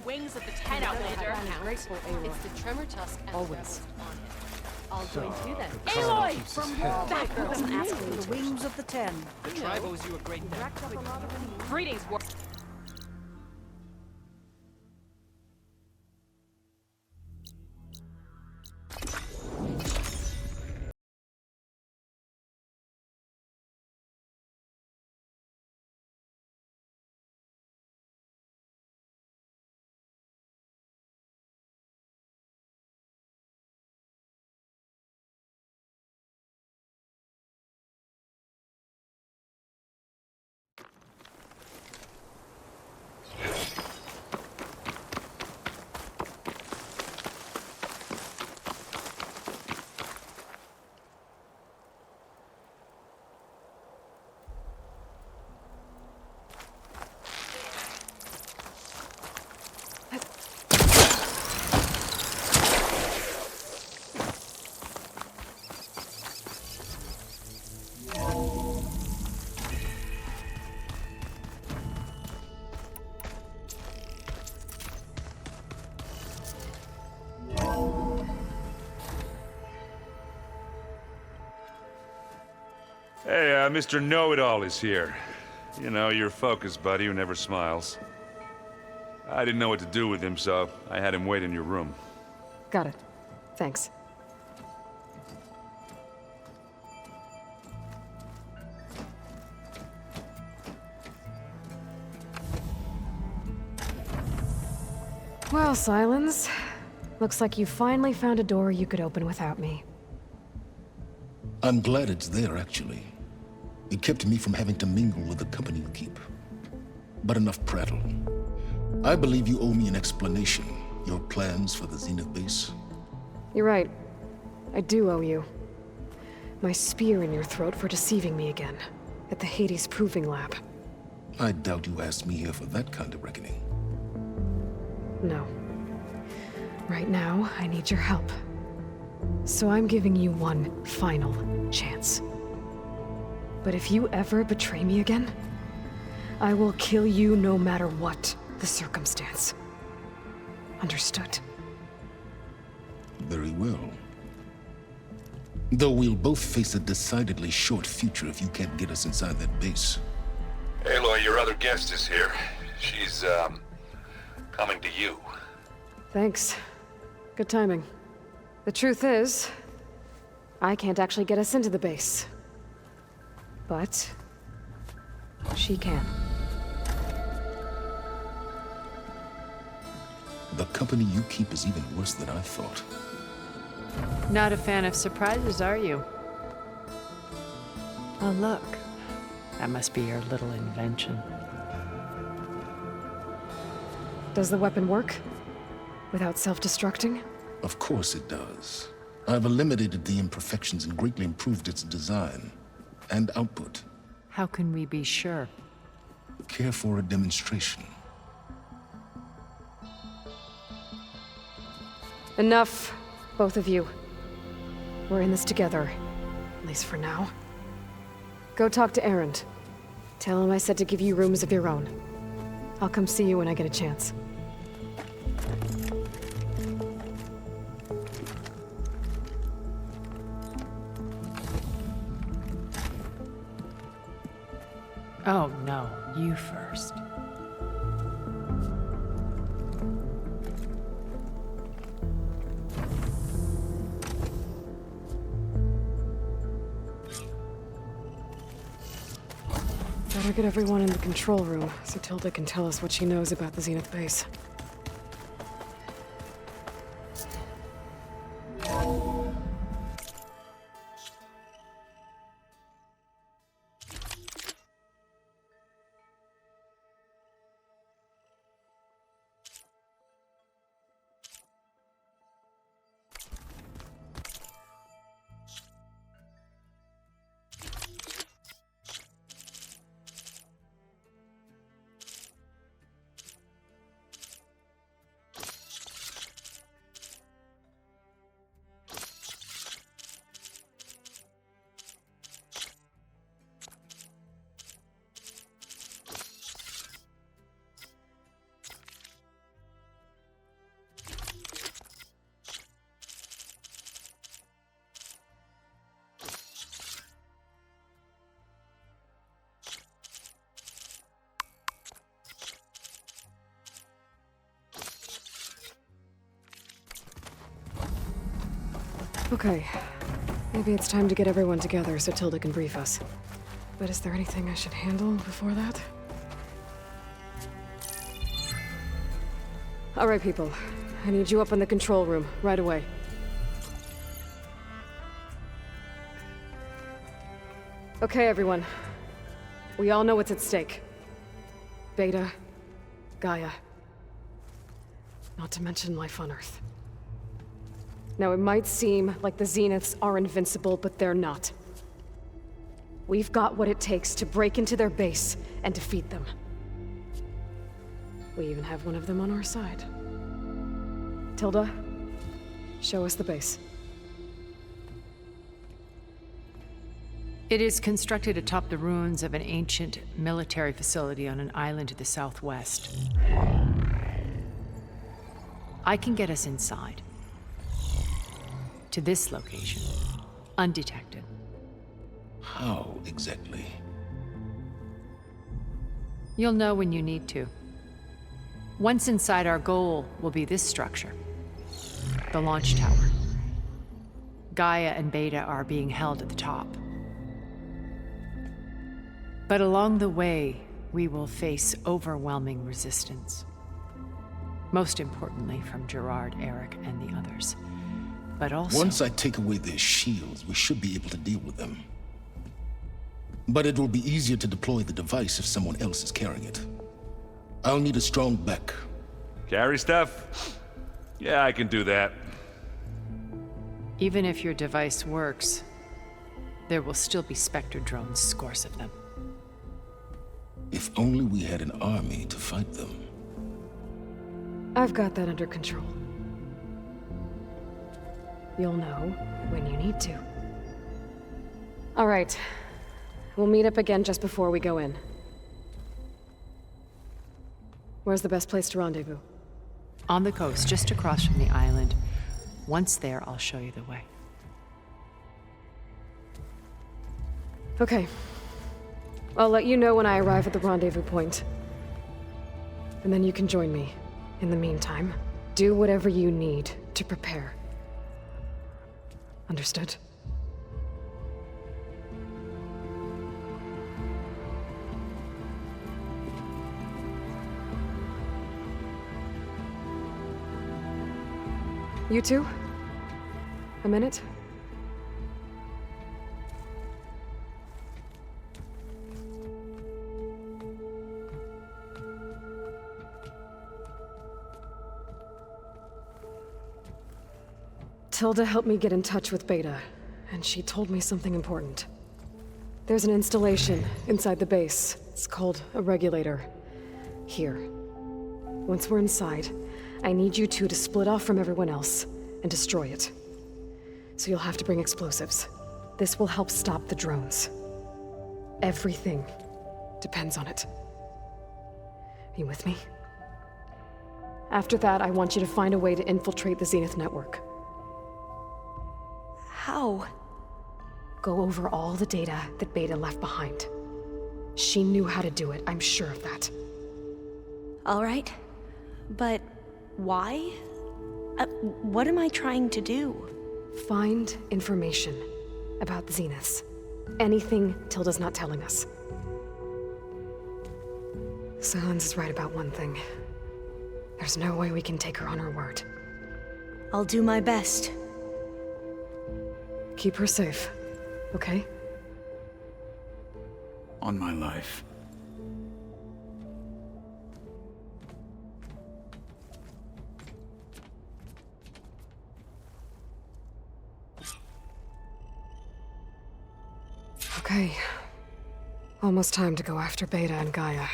Wings of the 10 Outlander. It's the tremor tusk and always. I'll join you then. Aloy! From that girl's asking the wings of the 10. The tribe owes you a great debt. Greetings, war. Hey, Mr. Know-It-All is here. You know, your focus buddy who never smiles. I didn't know what to do with him, so I had him wait in your room. Got it. Thanks. Well, Silence. Looks like you finally found a door you could open without me. I'm glad it's there, actually. It kept me from having to mingle with the company you keep. But enough prattle. I believe you owe me an explanation. Your plans for the Zenith base? You're right. I do owe you. My spear in your throat for deceiving me again. At the Hades Proving Lab. I doubt you asked me here for that kind of reckoning. No. Right now, I need your help. So I'm giving you one final chance. But if you ever betray me again, I will kill you no matter what the circumstance. Understood? Very well. Though we'll both face a decidedly short future if you can't get us inside that base. Aloy, your other guest is here. She's, coming to you. Thanks. Good timing. The truth is, I can't actually get us into the base. But she can. The company you keep is even worse than I thought. Not a fan of surprises, are you? Oh, look. That must be your little invention. Does the weapon work? Without self-destructing? Of course it does. I've eliminated the imperfections and greatly improved its design and output. How can we be sure? Care for a demonstration? Enough, both of you. We're in this together, at least for now. Go talk to Erend. Tell him I said to give you rooms of your own. I'll come see you when I get a chance. Oh, no. You first. Better get everyone in the control room so Tilda can tell us what she knows about the Zenith base. Okay. Maybe it's time to get everyone together so Tilda can brief us. But is there anything I should handle before that? All right, people. I need you up in the control room, right away. Okay, everyone. We all know what's at stake. Beta, Gaia. Not to mention life on Earth. Now, it might seem like the Zeniths are invincible, but they're not. We've got what it takes to break into their base and defeat them. We even have one of them on our side. Tilda, show us the base. It is constructed atop the ruins of an ancient military facility on an island to the southwest. I can get us inside. To this location, undetected. How exactly? You'll know when you need to. Once inside, our goal will be this structure. The launch tower. Gaia and Beta are being held at the top. But along the way, we will face overwhelming resistance. Most importantly from Gerard, Erik, and the others. But also... Once I take away their shields, we should be able to deal with them. But it will be easier to deploy the device if someone else is carrying it. I'll need a strong back. Carry stuff? Yeah, I can do that. Even if your device works, there will still be Spectre drones, scores of them. If only we had an army to fight them. I've got that under control. You'll know when you need to. All right. We'll meet up again just before we go in. Where's the best place to rendezvous? On the coast, just across from the island. Once there, I'll show you the way. Okay. I'll let you know when I arrive at the rendezvous point. And then you can join me. In the meantime, do whatever you need to prepare. Understood? You two? A minute? Tilda helped me get in touch with Beta, and she told me something important. There's an installation inside the base. It's called a regulator. Here. Once we're inside, I need you two to split off from everyone else and destroy it. So you'll have to bring explosives. This will help stop the drones. Everything depends on it. Are you with me? After that, I want you to find a way to infiltrate the Zenith network. How? Go over all the data that Beta left behind. She knew how to do it, I'm sure of that. All right. But why? What am I trying to do? Find information about the Zeniths. Anything Tilda's not telling us. So Hans is right about one thing. There's no way we can take her on her word. I'll do my best. Keep her safe, okay? On my life. Okay. Almost time to go after Beta and Gaia.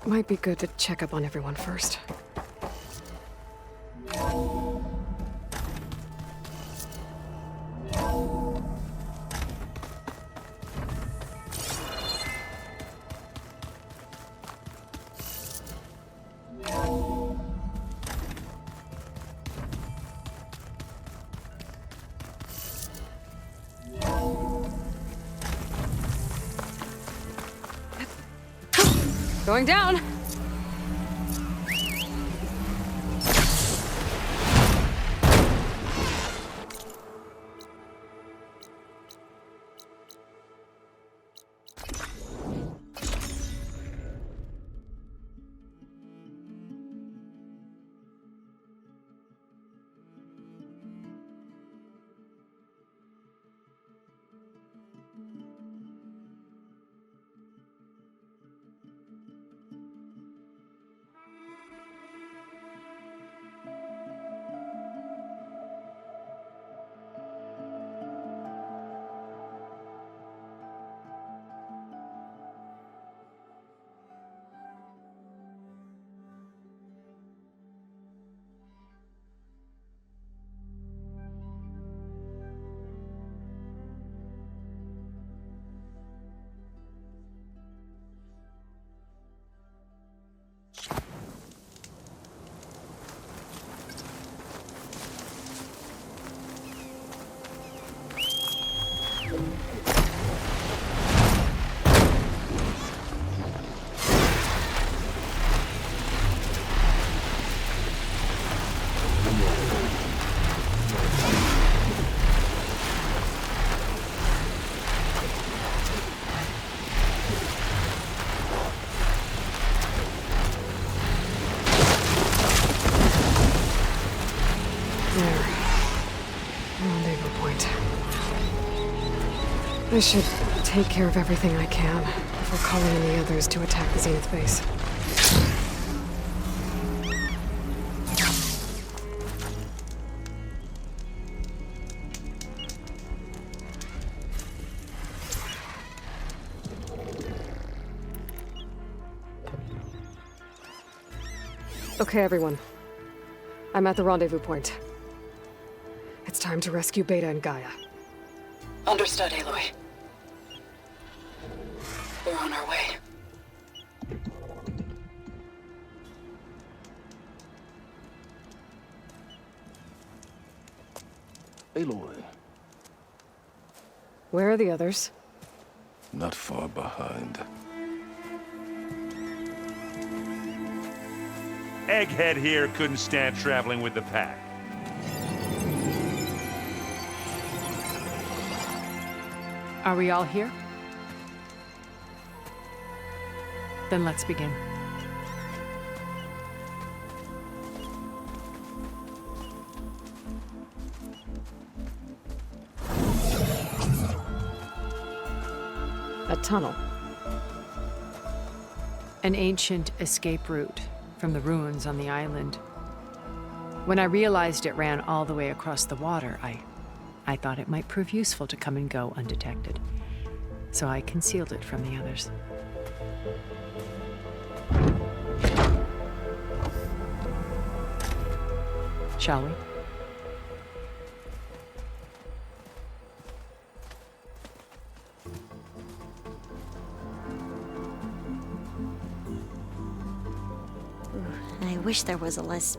Might be good to check up on everyone first. Going down! I should take care of everything I can before calling in the others to attack the Zenith base. Okay, everyone. I'm at the rendezvous point. It's time to rescue Beta and Gaia. Understood, Aloy. We're on our way. Aloy. Where are the others? Not far behind. Egghead here couldn't stand traveling with the pack. Are we all here? Then let's begin. A tunnel. An ancient escape route from the ruins on the island. When I realized it ran all the way across the water, I thought it might prove useful to come and go undetected. So I concealed it from the others. Shall we? I wish there was a less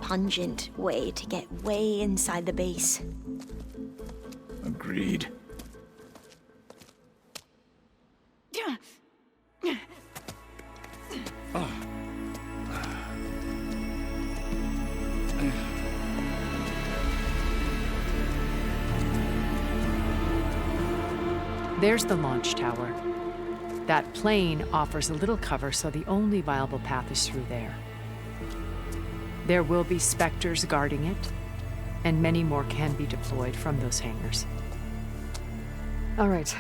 pungent way to get way inside the base. Agreed. There's the launch tower. That plane offers a little cover, so the only viable path is through there. There will be Spectres guarding it, and many more can be deployed from those hangars. All right.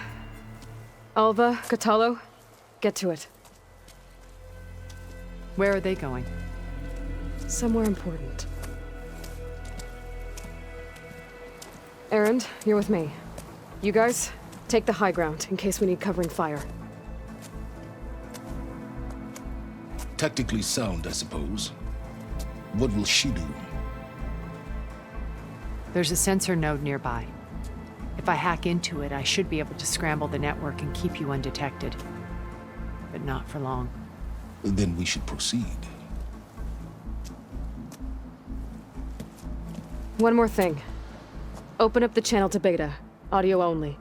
Alva, Catalo, get to it. Where are they going? Somewhere important. Erend, you're with me. You guys, take the high ground in case we need covering fire. Tactically sound, I suppose. What will she do? There's a sensor node nearby. If I hack into it, I should be able to scramble the network and keep you undetected. But not for long. Then we should proceed. One more thing. Open up the channel to Beta. Audio only.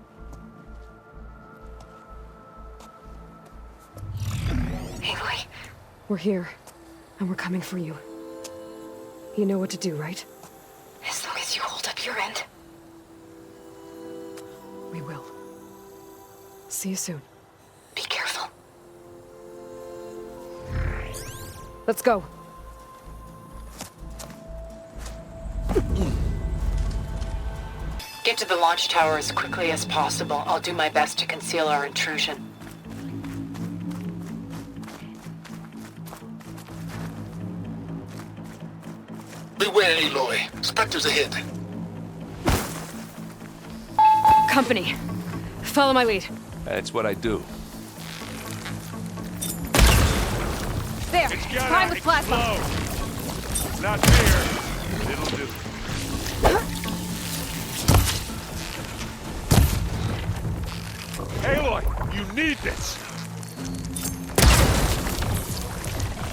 Aloy? We're here, and we're coming for you. You know what to do, right? As long as you hold up your end. We will. See you soon. Be careful. Let's go. Get to the launch tower as quickly as possible. I'll do my best to conceal our intrusion. Beware, Aloy. Spectres ahead. Company. Follow my lead. That's what I do. There. Prime with plasma. It's not fair. It'll do. Aloy, you need this.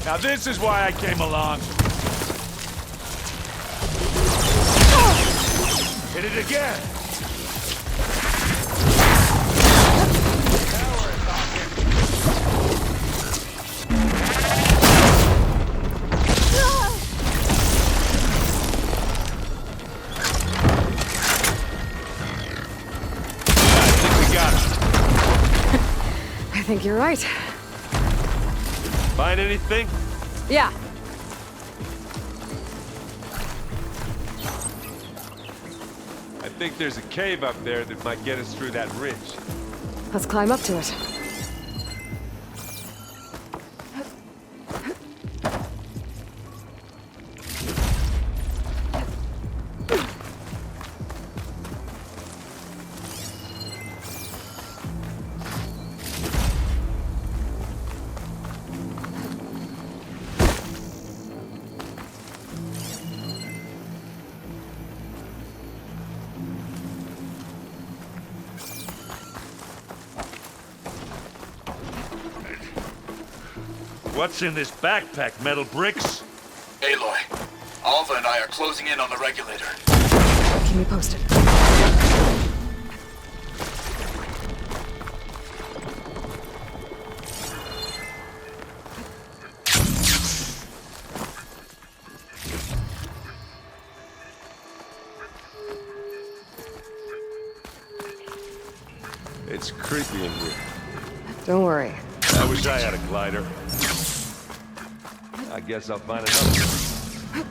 Now this is why I came along. Hit it again. I think you're right. Find anything? Yeah. I think there's a cave up there that might get us through that ridge. Let's climb up to it. What's in this backpack? Metal bricks? Aloy, Alva and I are closing in on the regulator. Keep me posted. It's creepy in here. Don't worry. I wish I had a glider. I guess I'll find another one.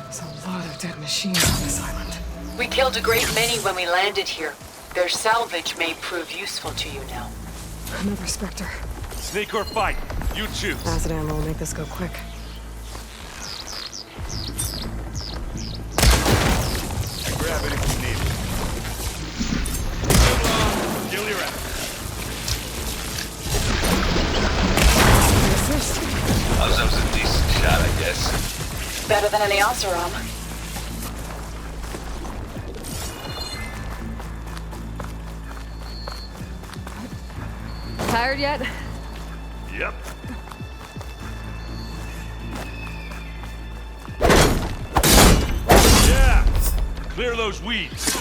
There's a lot of dead machines on this island. We killed a great many when we landed here. Their salvage may prove useful to you now. Another Spectre. Sneak or fight? You choose. Acid ammo will make this go quick. Grab it if you need it. Kill your ass. That was a decent shot, I guess. Better than any Oseram. Tired yet? Yep. Yeah! Clear those weeds.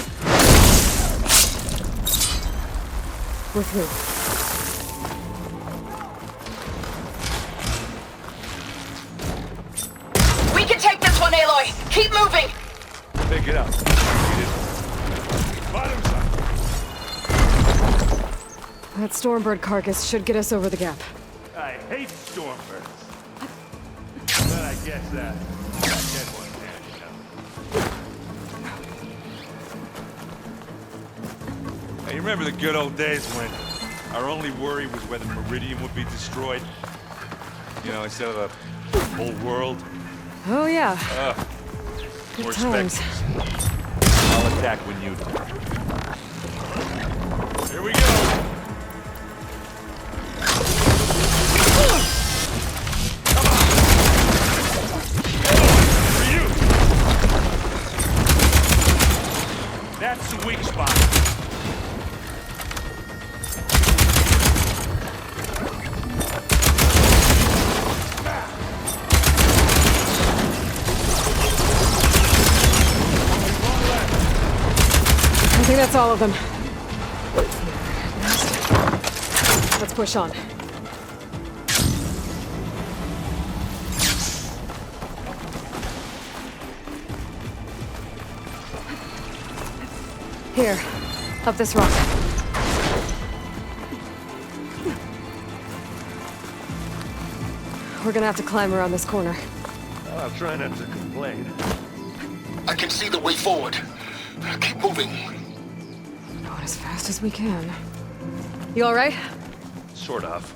We're through. We can take this one, Aloy! Keep moving! Pick it up. Bottom side. That Stormbird carcass should get us over the gap. I hate Stormbirds. But I guess that. I get one there, you know. Hey, you remember the good old days when our only worry was whether Meridian would be destroyed? You know, instead of the whole world? Oh, yeah. Good More times. specters. I'll attack when you do. Here we go! Come on! For you! That's the weak spot. I think that's all of them. Let's push on. Here, up this rock. We're gonna have to climb around this corner. I'll try not to complain. I can see the way forward. Keep moving. Going as fast as we can. You all right? Sort of.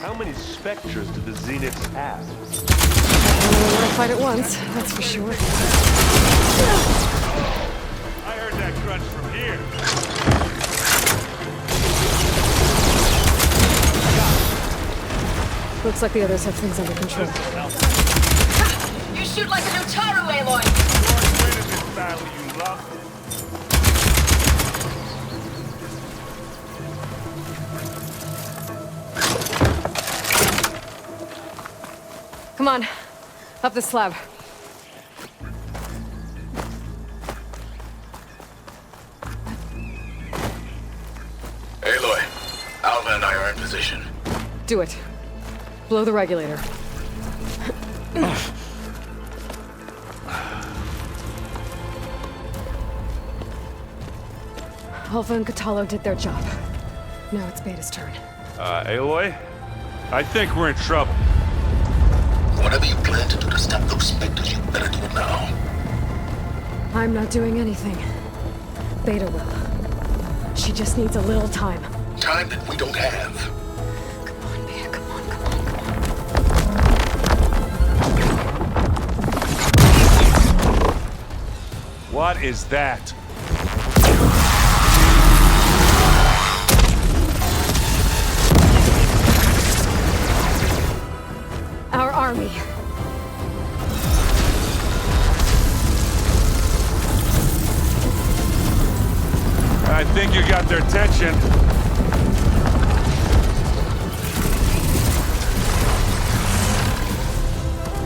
How many specters do the Zeniths have? Only want to fight at once, that's for sure. I heard that crunch from here. Looks like the others have things under control. You shoot like a new Taru, Aloy! You're winning this battle, you love. Come on, up the slab. Aloy, Alva and I are in position. Do it. Blow the regulator. Alpha and Katalo did their job. Now it's Beta's turn. Aloy? I think we're in trouble. Whatever you plan to do to stop those specters, you better do it now. I'm not doing anything. Beta will. She just needs a little time. Time that we don't have. Come on, Beta, come on, come on. What is that? Our army. I think you got their attention.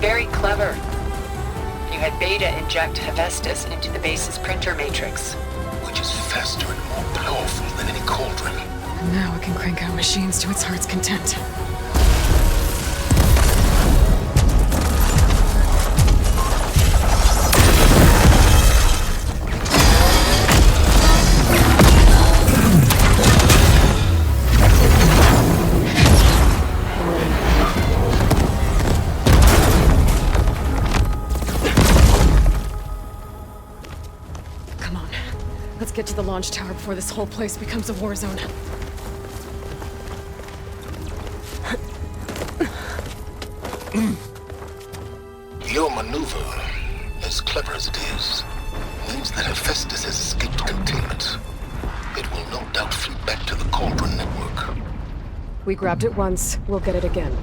Very clever. You had Beta inject Hephaestus into the base's printer matrix. Which is faster and more powerful than any cauldron. And now it can crank out machines to its heart's content. Get to the launch tower before this whole place becomes a war zone. Your maneuver, as clever as it is, means that Hephaestus has escaped containment. It will no doubt flee back to the Cauldron network. We grabbed it once, we'll get it again.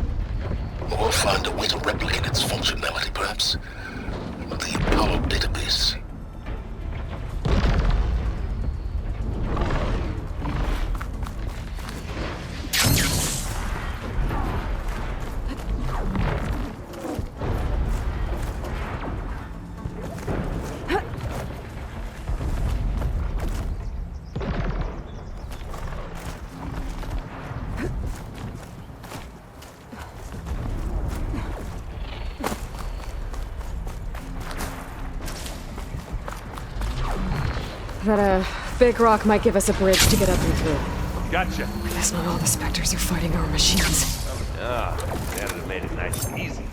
Or find a way to replicate its functionality, perhaps. The Apollo database. That big rock might give us a bridge to get up and through. Gotcha. That's not all the specters are fighting our machines. Ah, that would have made it nice and easy.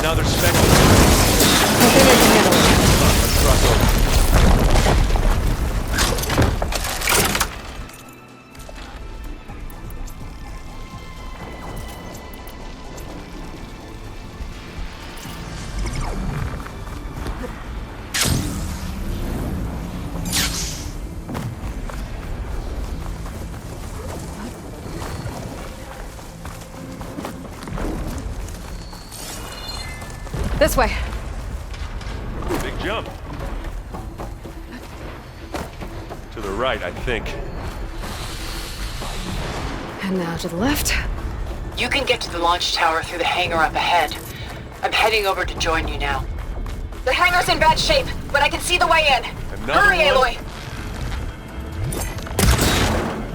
Another spectre. I think I can handle it. Let's cross over. This way. Big jump. To the right, I think. And now to the left. You can get to the launch tower through the hangar up ahead. I'm heading over to join you now. The hangar's in bad shape, but I can see the way in. Another Hurry, one? Aloy!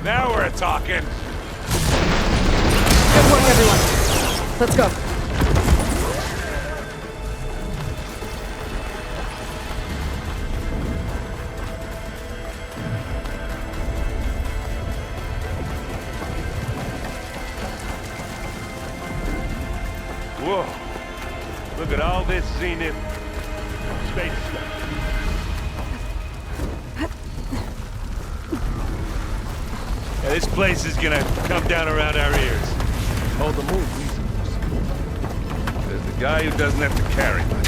Now we're talking. Good work, everyone. Let's go. Whoa. Look at all this zenith space stuff. Yeah, this place is gonna come down around our ears. Hold the move, please. There's the guy who doesn't have to carry much.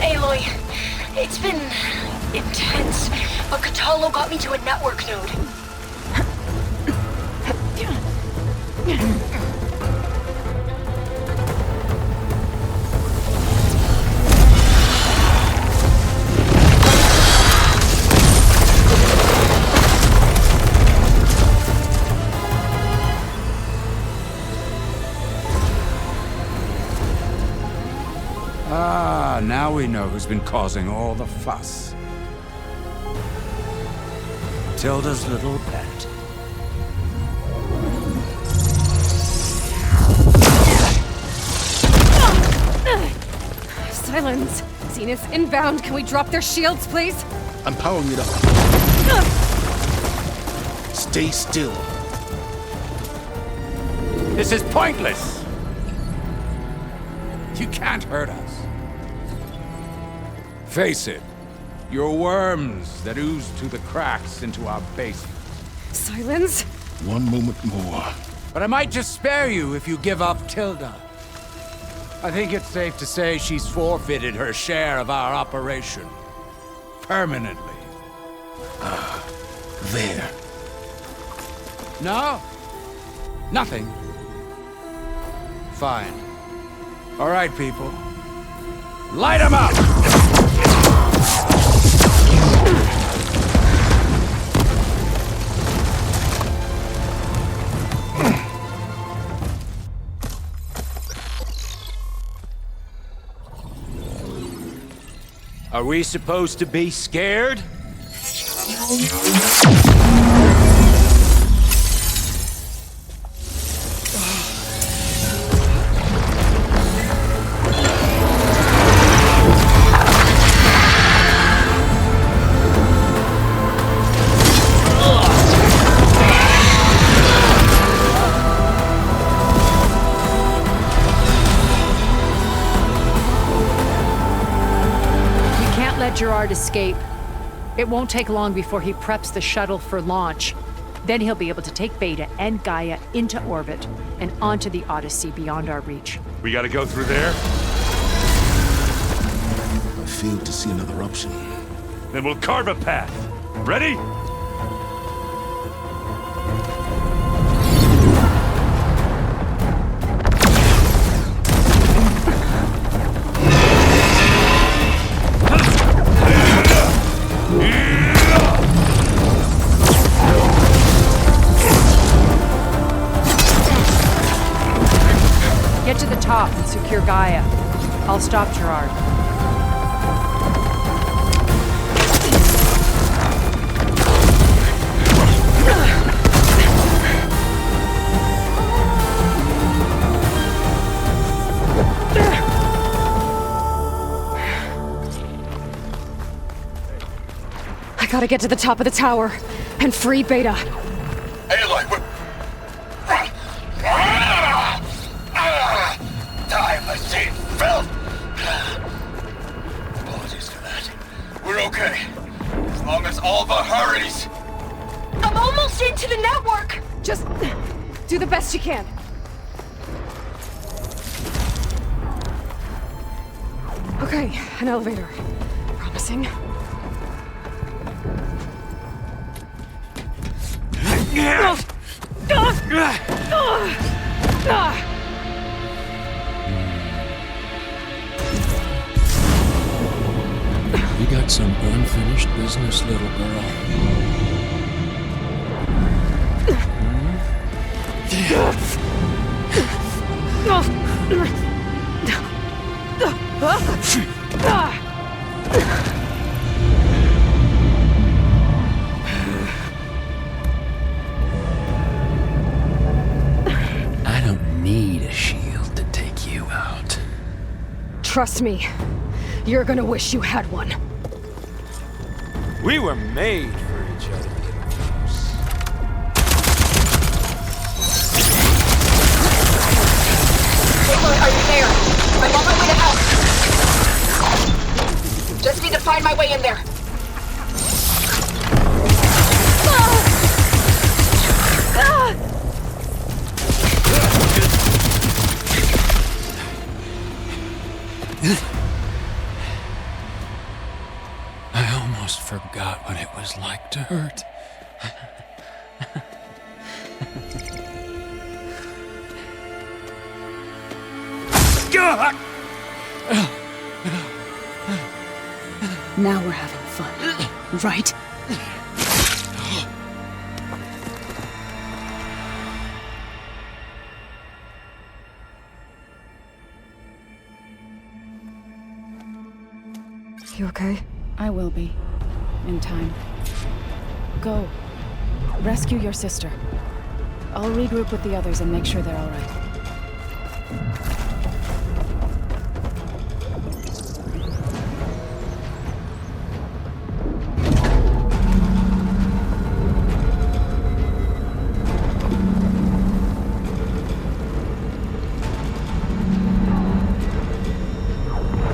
Aloy, it's been intense, but Katalo got me to a network node. Ah, now we know who's been causing all the fuss. Tilda's little pet. Silence. Zenith's inbound. Can we drop their shields, please? I'm powering it up. Stay still. This is pointless! You can't hurt us. Face it, you're worms that ooze through the cracks into our basement. Silence? One moment more. But I might just spare you if you give up Tilda. I think it's safe to say she's forfeited her share of our operation. Permanently. There. No? Nothing. Fine. All right, people. Light 'em up! Are we supposed to be scared? Gerard escape. It won't take long before he preps the shuttle for launch. Then he'll be able to take Beta and Gaia into orbit and onto the Odyssey beyond our reach. We gotta go through there? I failed to see another option. Then we'll carve a path. Ready? Get to the top and secure GAIA. I'll stop Gerard. I gotta get to the top of the tower and free Beta. Aloy, we're... Time has seen filth! Apologies for that. We're okay. As long as Alva hurries. I'm almost into the network! Just do the best you can. Okay, an elevator. Promising. You got some unfinished business, little girl. I don't need a shield to take you out. Trust me, you're gonna wish you had one. We were made for each other. Aloy, are you there? I'm on my way to help. Just need to find my way in there. I almost forgot what it was like to hurt. Now we're having fun, right? You okay? I will be. In time. Go. Rescue your sister. I'll regroup with the others and make sure they're all right.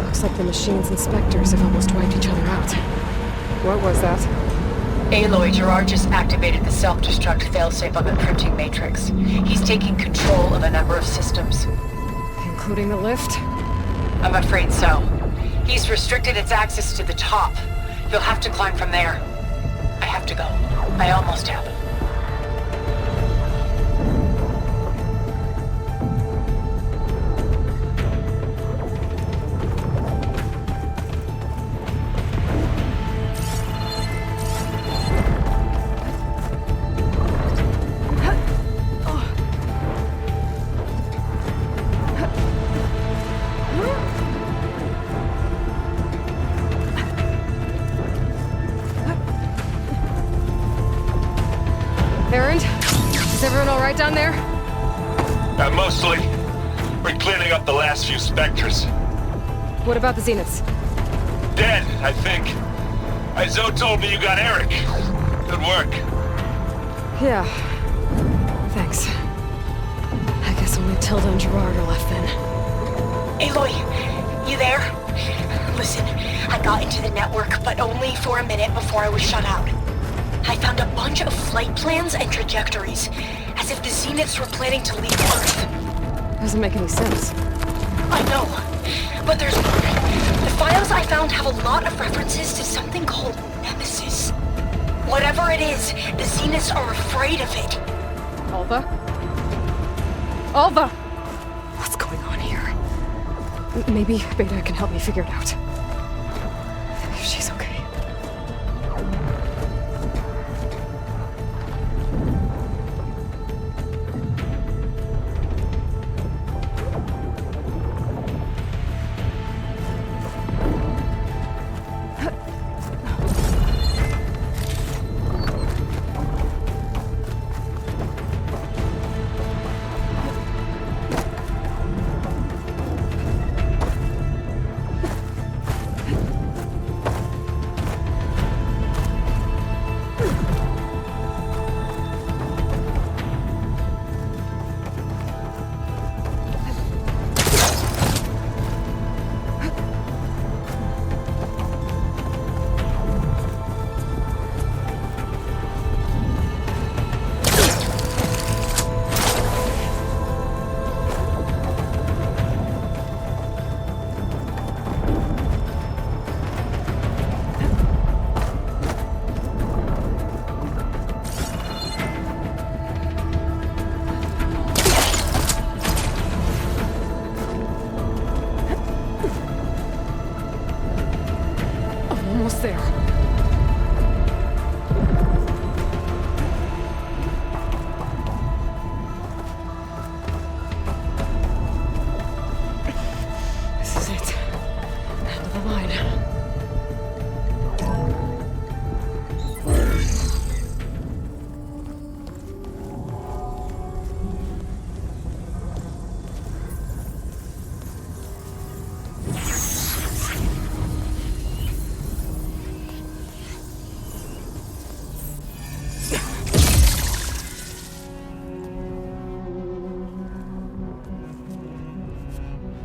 Looks like the machine's inspectors have almost wiped each other out. What was that? Aloy, Gerard just activated the self-destruct failsafe on the printing matrix. He's taking control of a number of systems. Including the lift? I'm afraid so. He's restricted its access to the top. You'll have to climb from there. I have to go. I almost have. Is everyone all right down there? Mostly. We're cleaning up the last few specters. What about the Zeniths? Dead, I think. Izo told me you got Erik. Good work. Yeah. Thanks. I guess only Tilda and Gerard are left then. Aloy, you there? Listen, I got into the network, but only for a minute before I was shut out. I found a bunch of flight plans and trajectories, as if the Zeniths were planning to leave Earth. Doesn't make any sense. I know, but there's The files I found have a lot of references to something called Nemesis. Whatever it is, the Zeniths are afraid of it. Alva? Alva! What's going on here? Maybe Beta can help me figure it out. If she's okay.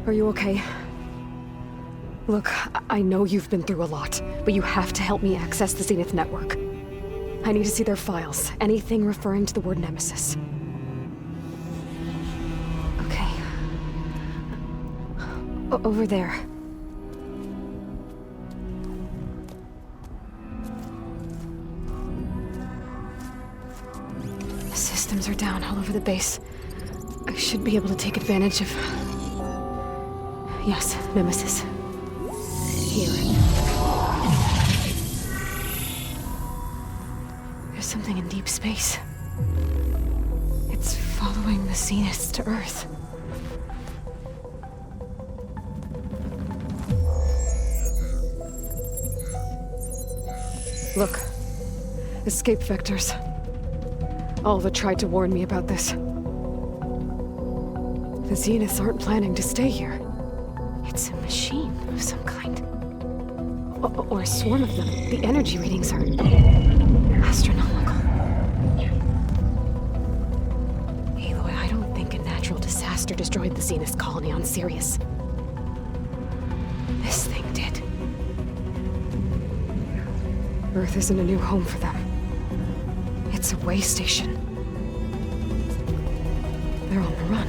Are you okay? Look, I know you've been through a lot, but you have to help me access the Zenith network. I need to see their files, anything referring to the word Nemesis. Okay. Over there. The systems are down all over the base. I should be able to take advantage of... Yes, Nemesis. Here. There's something in deep space. It's following the Zeniths to Earth. Look. Escape vectors. Alva tried to warn me about this. The Zeniths aren't planning to stay here. It's a machine of some kind. Or a swarm of them. The energy readings are astronomical. Aloy, I don't think a natural disaster destroyed the Zenith colony on Sirius. This thing did. Earth isn't a new home for them. It's a way station. They're on the run.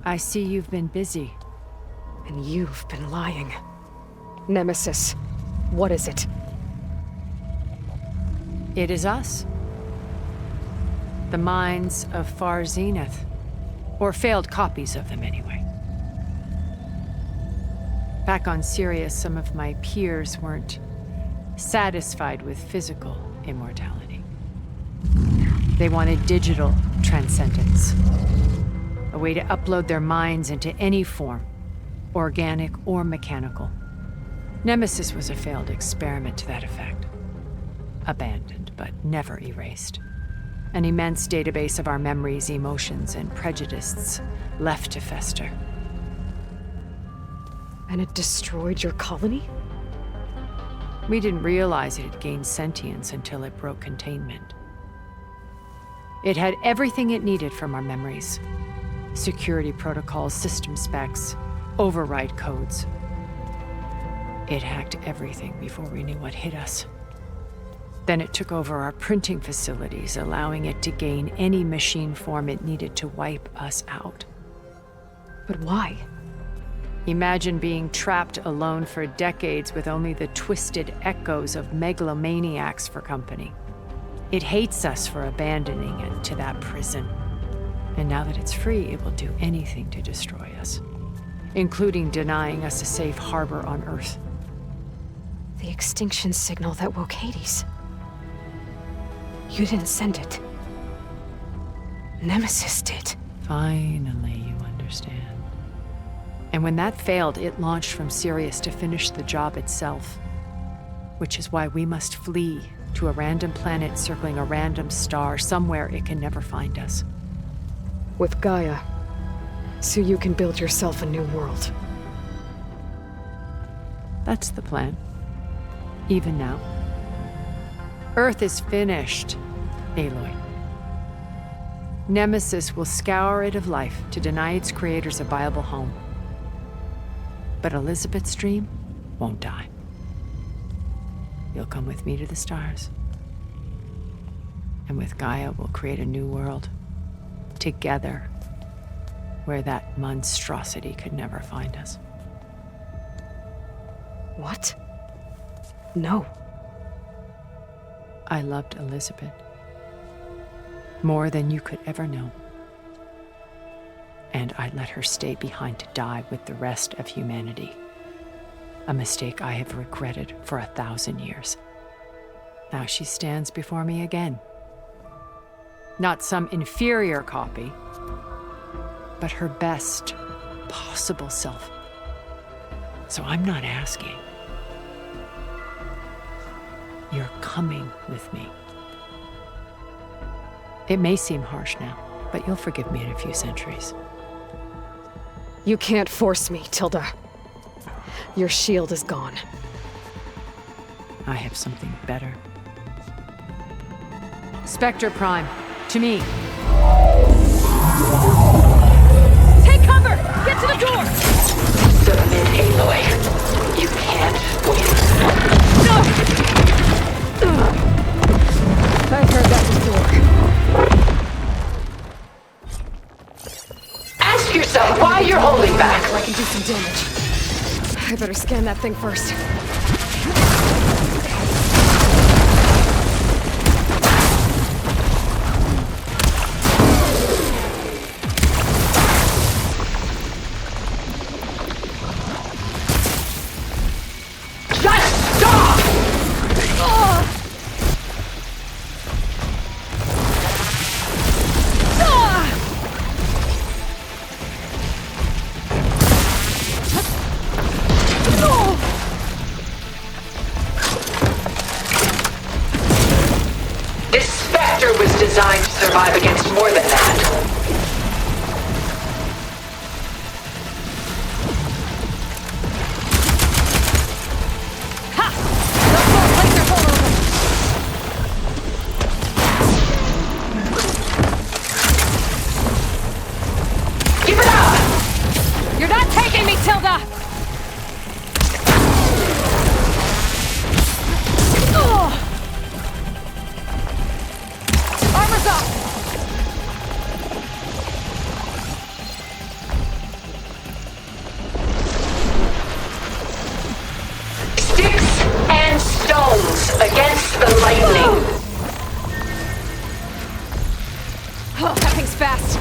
I see you've been busy. And you've been lying. Nemesis, what is it? It is us. The minds of Far Zenith. Or failed copies of them, anyway. Back on Sirius, some of my peers weren't satisfied with physical immortality. They wanted digital transcendence. A way to upload their minds into any form, organic or mechanical. Nemesis was a failed experiment to that effect. Abandoned, but never erased. An immense database of our memories, emotions, and prejudices left to fester. And it destroyed your colony? We didn't realize it had gained sentience until it broke containment. It had everything it needed from our memories. Security protocols, system specs, override codes. It hacked everything before we knew what hit us. Then it took over our printing facilities, allowing it to gain any machine form it needed to wipe us out. But why? Imagine being trapped alone for decades with only the twisted echoes of megalomaniacs for company. It hates us for abandoning it to that prison. And now that it's free, it will do anything to destroy us, including denying us a safe harbor on Earth. The extinction signal that woke Hades. You didn't send it. Nemesis did. Finally, you understand. And when that failed, it launched from Sirius to finish the job itself. Which is why we must flee to a random planet circling a random star, somewhere it can never find us. With GAIA, so you can build yourself a new world. That's the plan. Even now. Earth is finished, Aloy. Nemesis will scour it of life to deny its creators a viable home. But Elisabet's dream won't die. You'll come with me to the stars. And with GAIA, we'll create a new world. Together. Where that monstrosity could never find us. What? No. I loved Elisabet. More than you could ever know. And I let her stay behind to die with the rest of humanity. A mistake I have regretted for 1,000 years. Now she stands before me again. Not some inferior copy, but her best possible self. So I'm not asking. You're coming with me. It may seem harsh now, but you'll forgive me in a few centuries. You can't force me, Tilda. Your shield is gone. I have something better. Spectre Prime, to me. Take cover! Get to the door! Submit, Aloy. You can't win. No! I've heard that before. Ask yourself why you're holding back. I can do some damage. I better scan that thing first. Designed to survive against more than that. Ha! Those four plates are vulnerable. Give it up! You're not taking me, Tilda! Against the lightning. Oh, that thing's fast.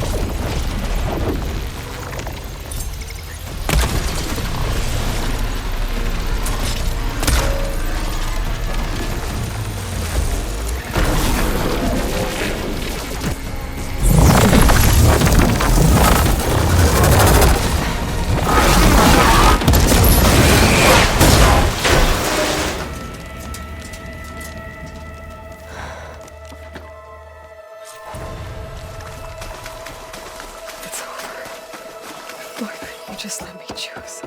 Just let me choose.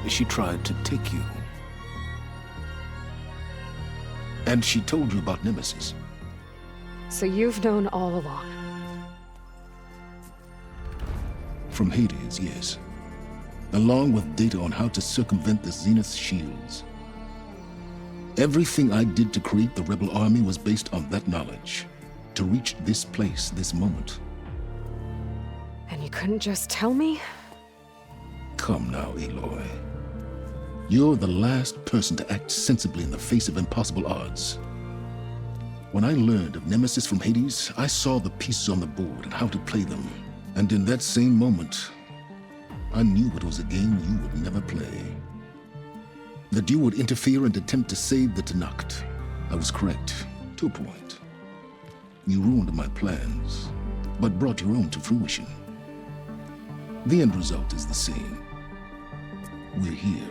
She tried to take you. And she told you about Nemesis. So you've known all along? From Hades, yes. Along with data on how to circumvent the Zenith's shields. Everything I did to create the rebel army was based on that knowledge. To reach this place, this moment. And you couldn't just tell me? Come now, Aloy. You're the last person to act sensibly in the face of impossible odds. When I learned of Nemesis from Hades, I saw the pieces on the board and how to play them. And in that same moment, I knew it was a game you would never play. That you would interfere and attempt to save the Tenakth. I was correct, to a point. You ruined my plans, but brought your own to fruition. The end result is the same. We're here.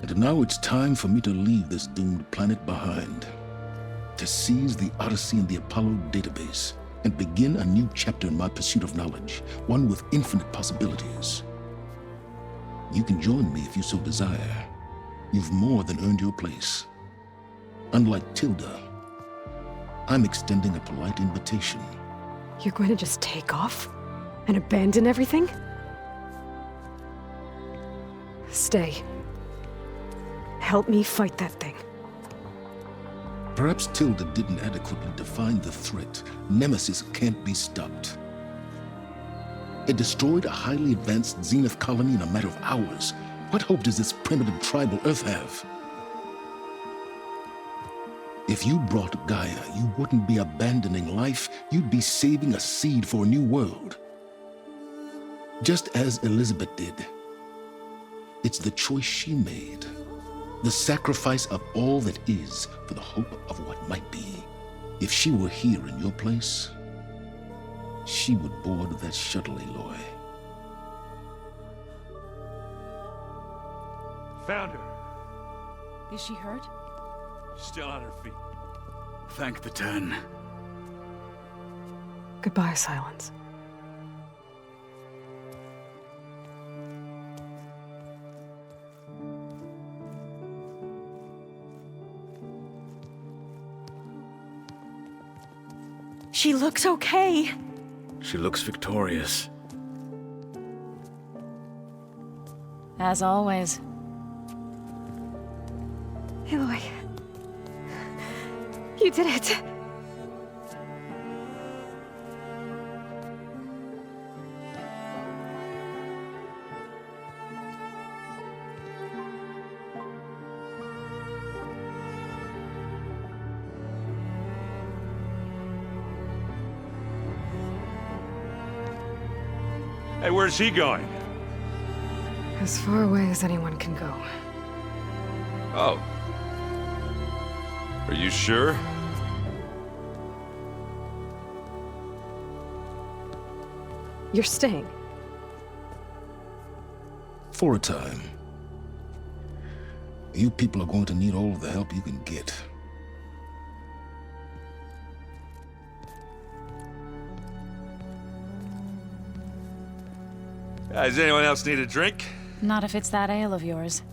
And now it's time for me to leave this doomed planet behind. To seize the Odyssey and the Apollo database, and begin a new chapter in my pursuit of knowledge, one with infinite possibilities. You can join me if you so desire. You've more than earned your place. Unlike Tilda, I'm extending a polite invitation. You're going to just take off? And abandon everything? Stay. Help me fight that thing. Perhaps Tilda didn't adequately define the threat. Nemesis can't be stopped. It destroyed a highly advanced Zenith colony in a matter of hours. What hope does this primitive tribal Earth have? If you brought Gaia, you wouldn't be abandoning life, you'd be saving a seed for a new world. Just as Elisabet did. It's the choice she made. The sacrifice of all that is for the hope of what might be. If she were here in your place, she would board that shuttle, Aloy. Found her. Is she hurt? Still on her feet. Thank the 10. Goodbye, Silence. She looks okay. She looks victorious. As always. Aloy. You did it. Hey, where's he going? As far away as anyone can go. Oh. Are you sure? You're staying. For a time. You people are going to need all of the help you can get. Does anyone else need a drink? Not if it's that ale of yours.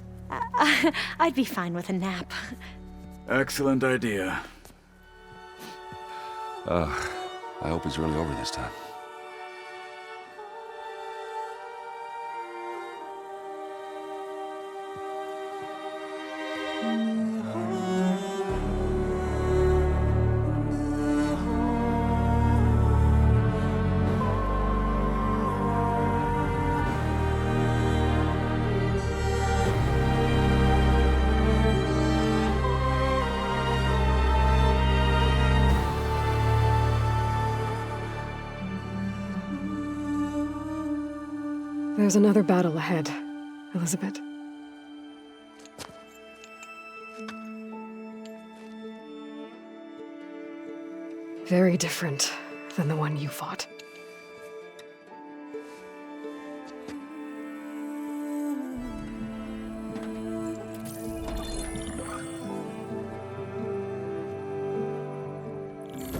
I'd be fine with a nap. Excellent idea. I hope it's really over this time. There's another battle ahead, Elisabet. Very different than the one you fought.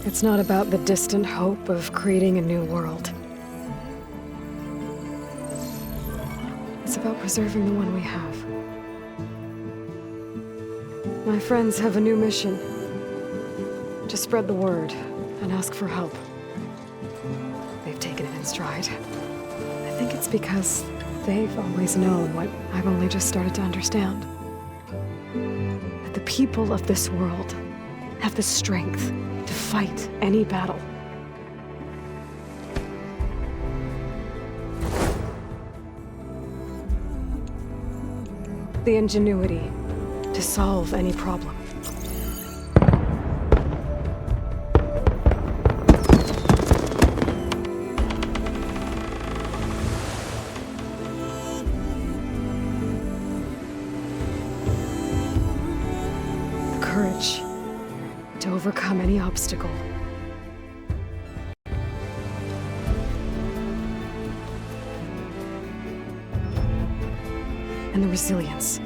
It's not about the distant hope of creating a new world. It's about preserving the one we have. My friends have a new mission. To spread the word and ask for help. They've taken it in stride. I think it's because they've always known what I've only just started to understand. That the people of this world have the strength to fight any battle. The ingenuity to solve any problem. The courage to overcome any obstacle. And the resilience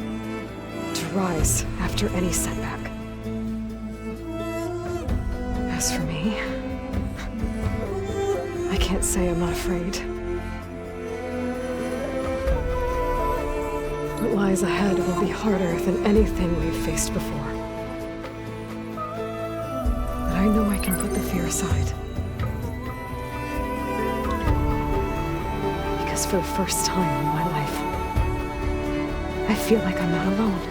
to rise after any setback. As for me, I can't say I'm not afraid. What lies ahead will be harder than anything we've faced before. But I know I can put the fear aside. Because for the first time in my life, I feel like I'm not alone.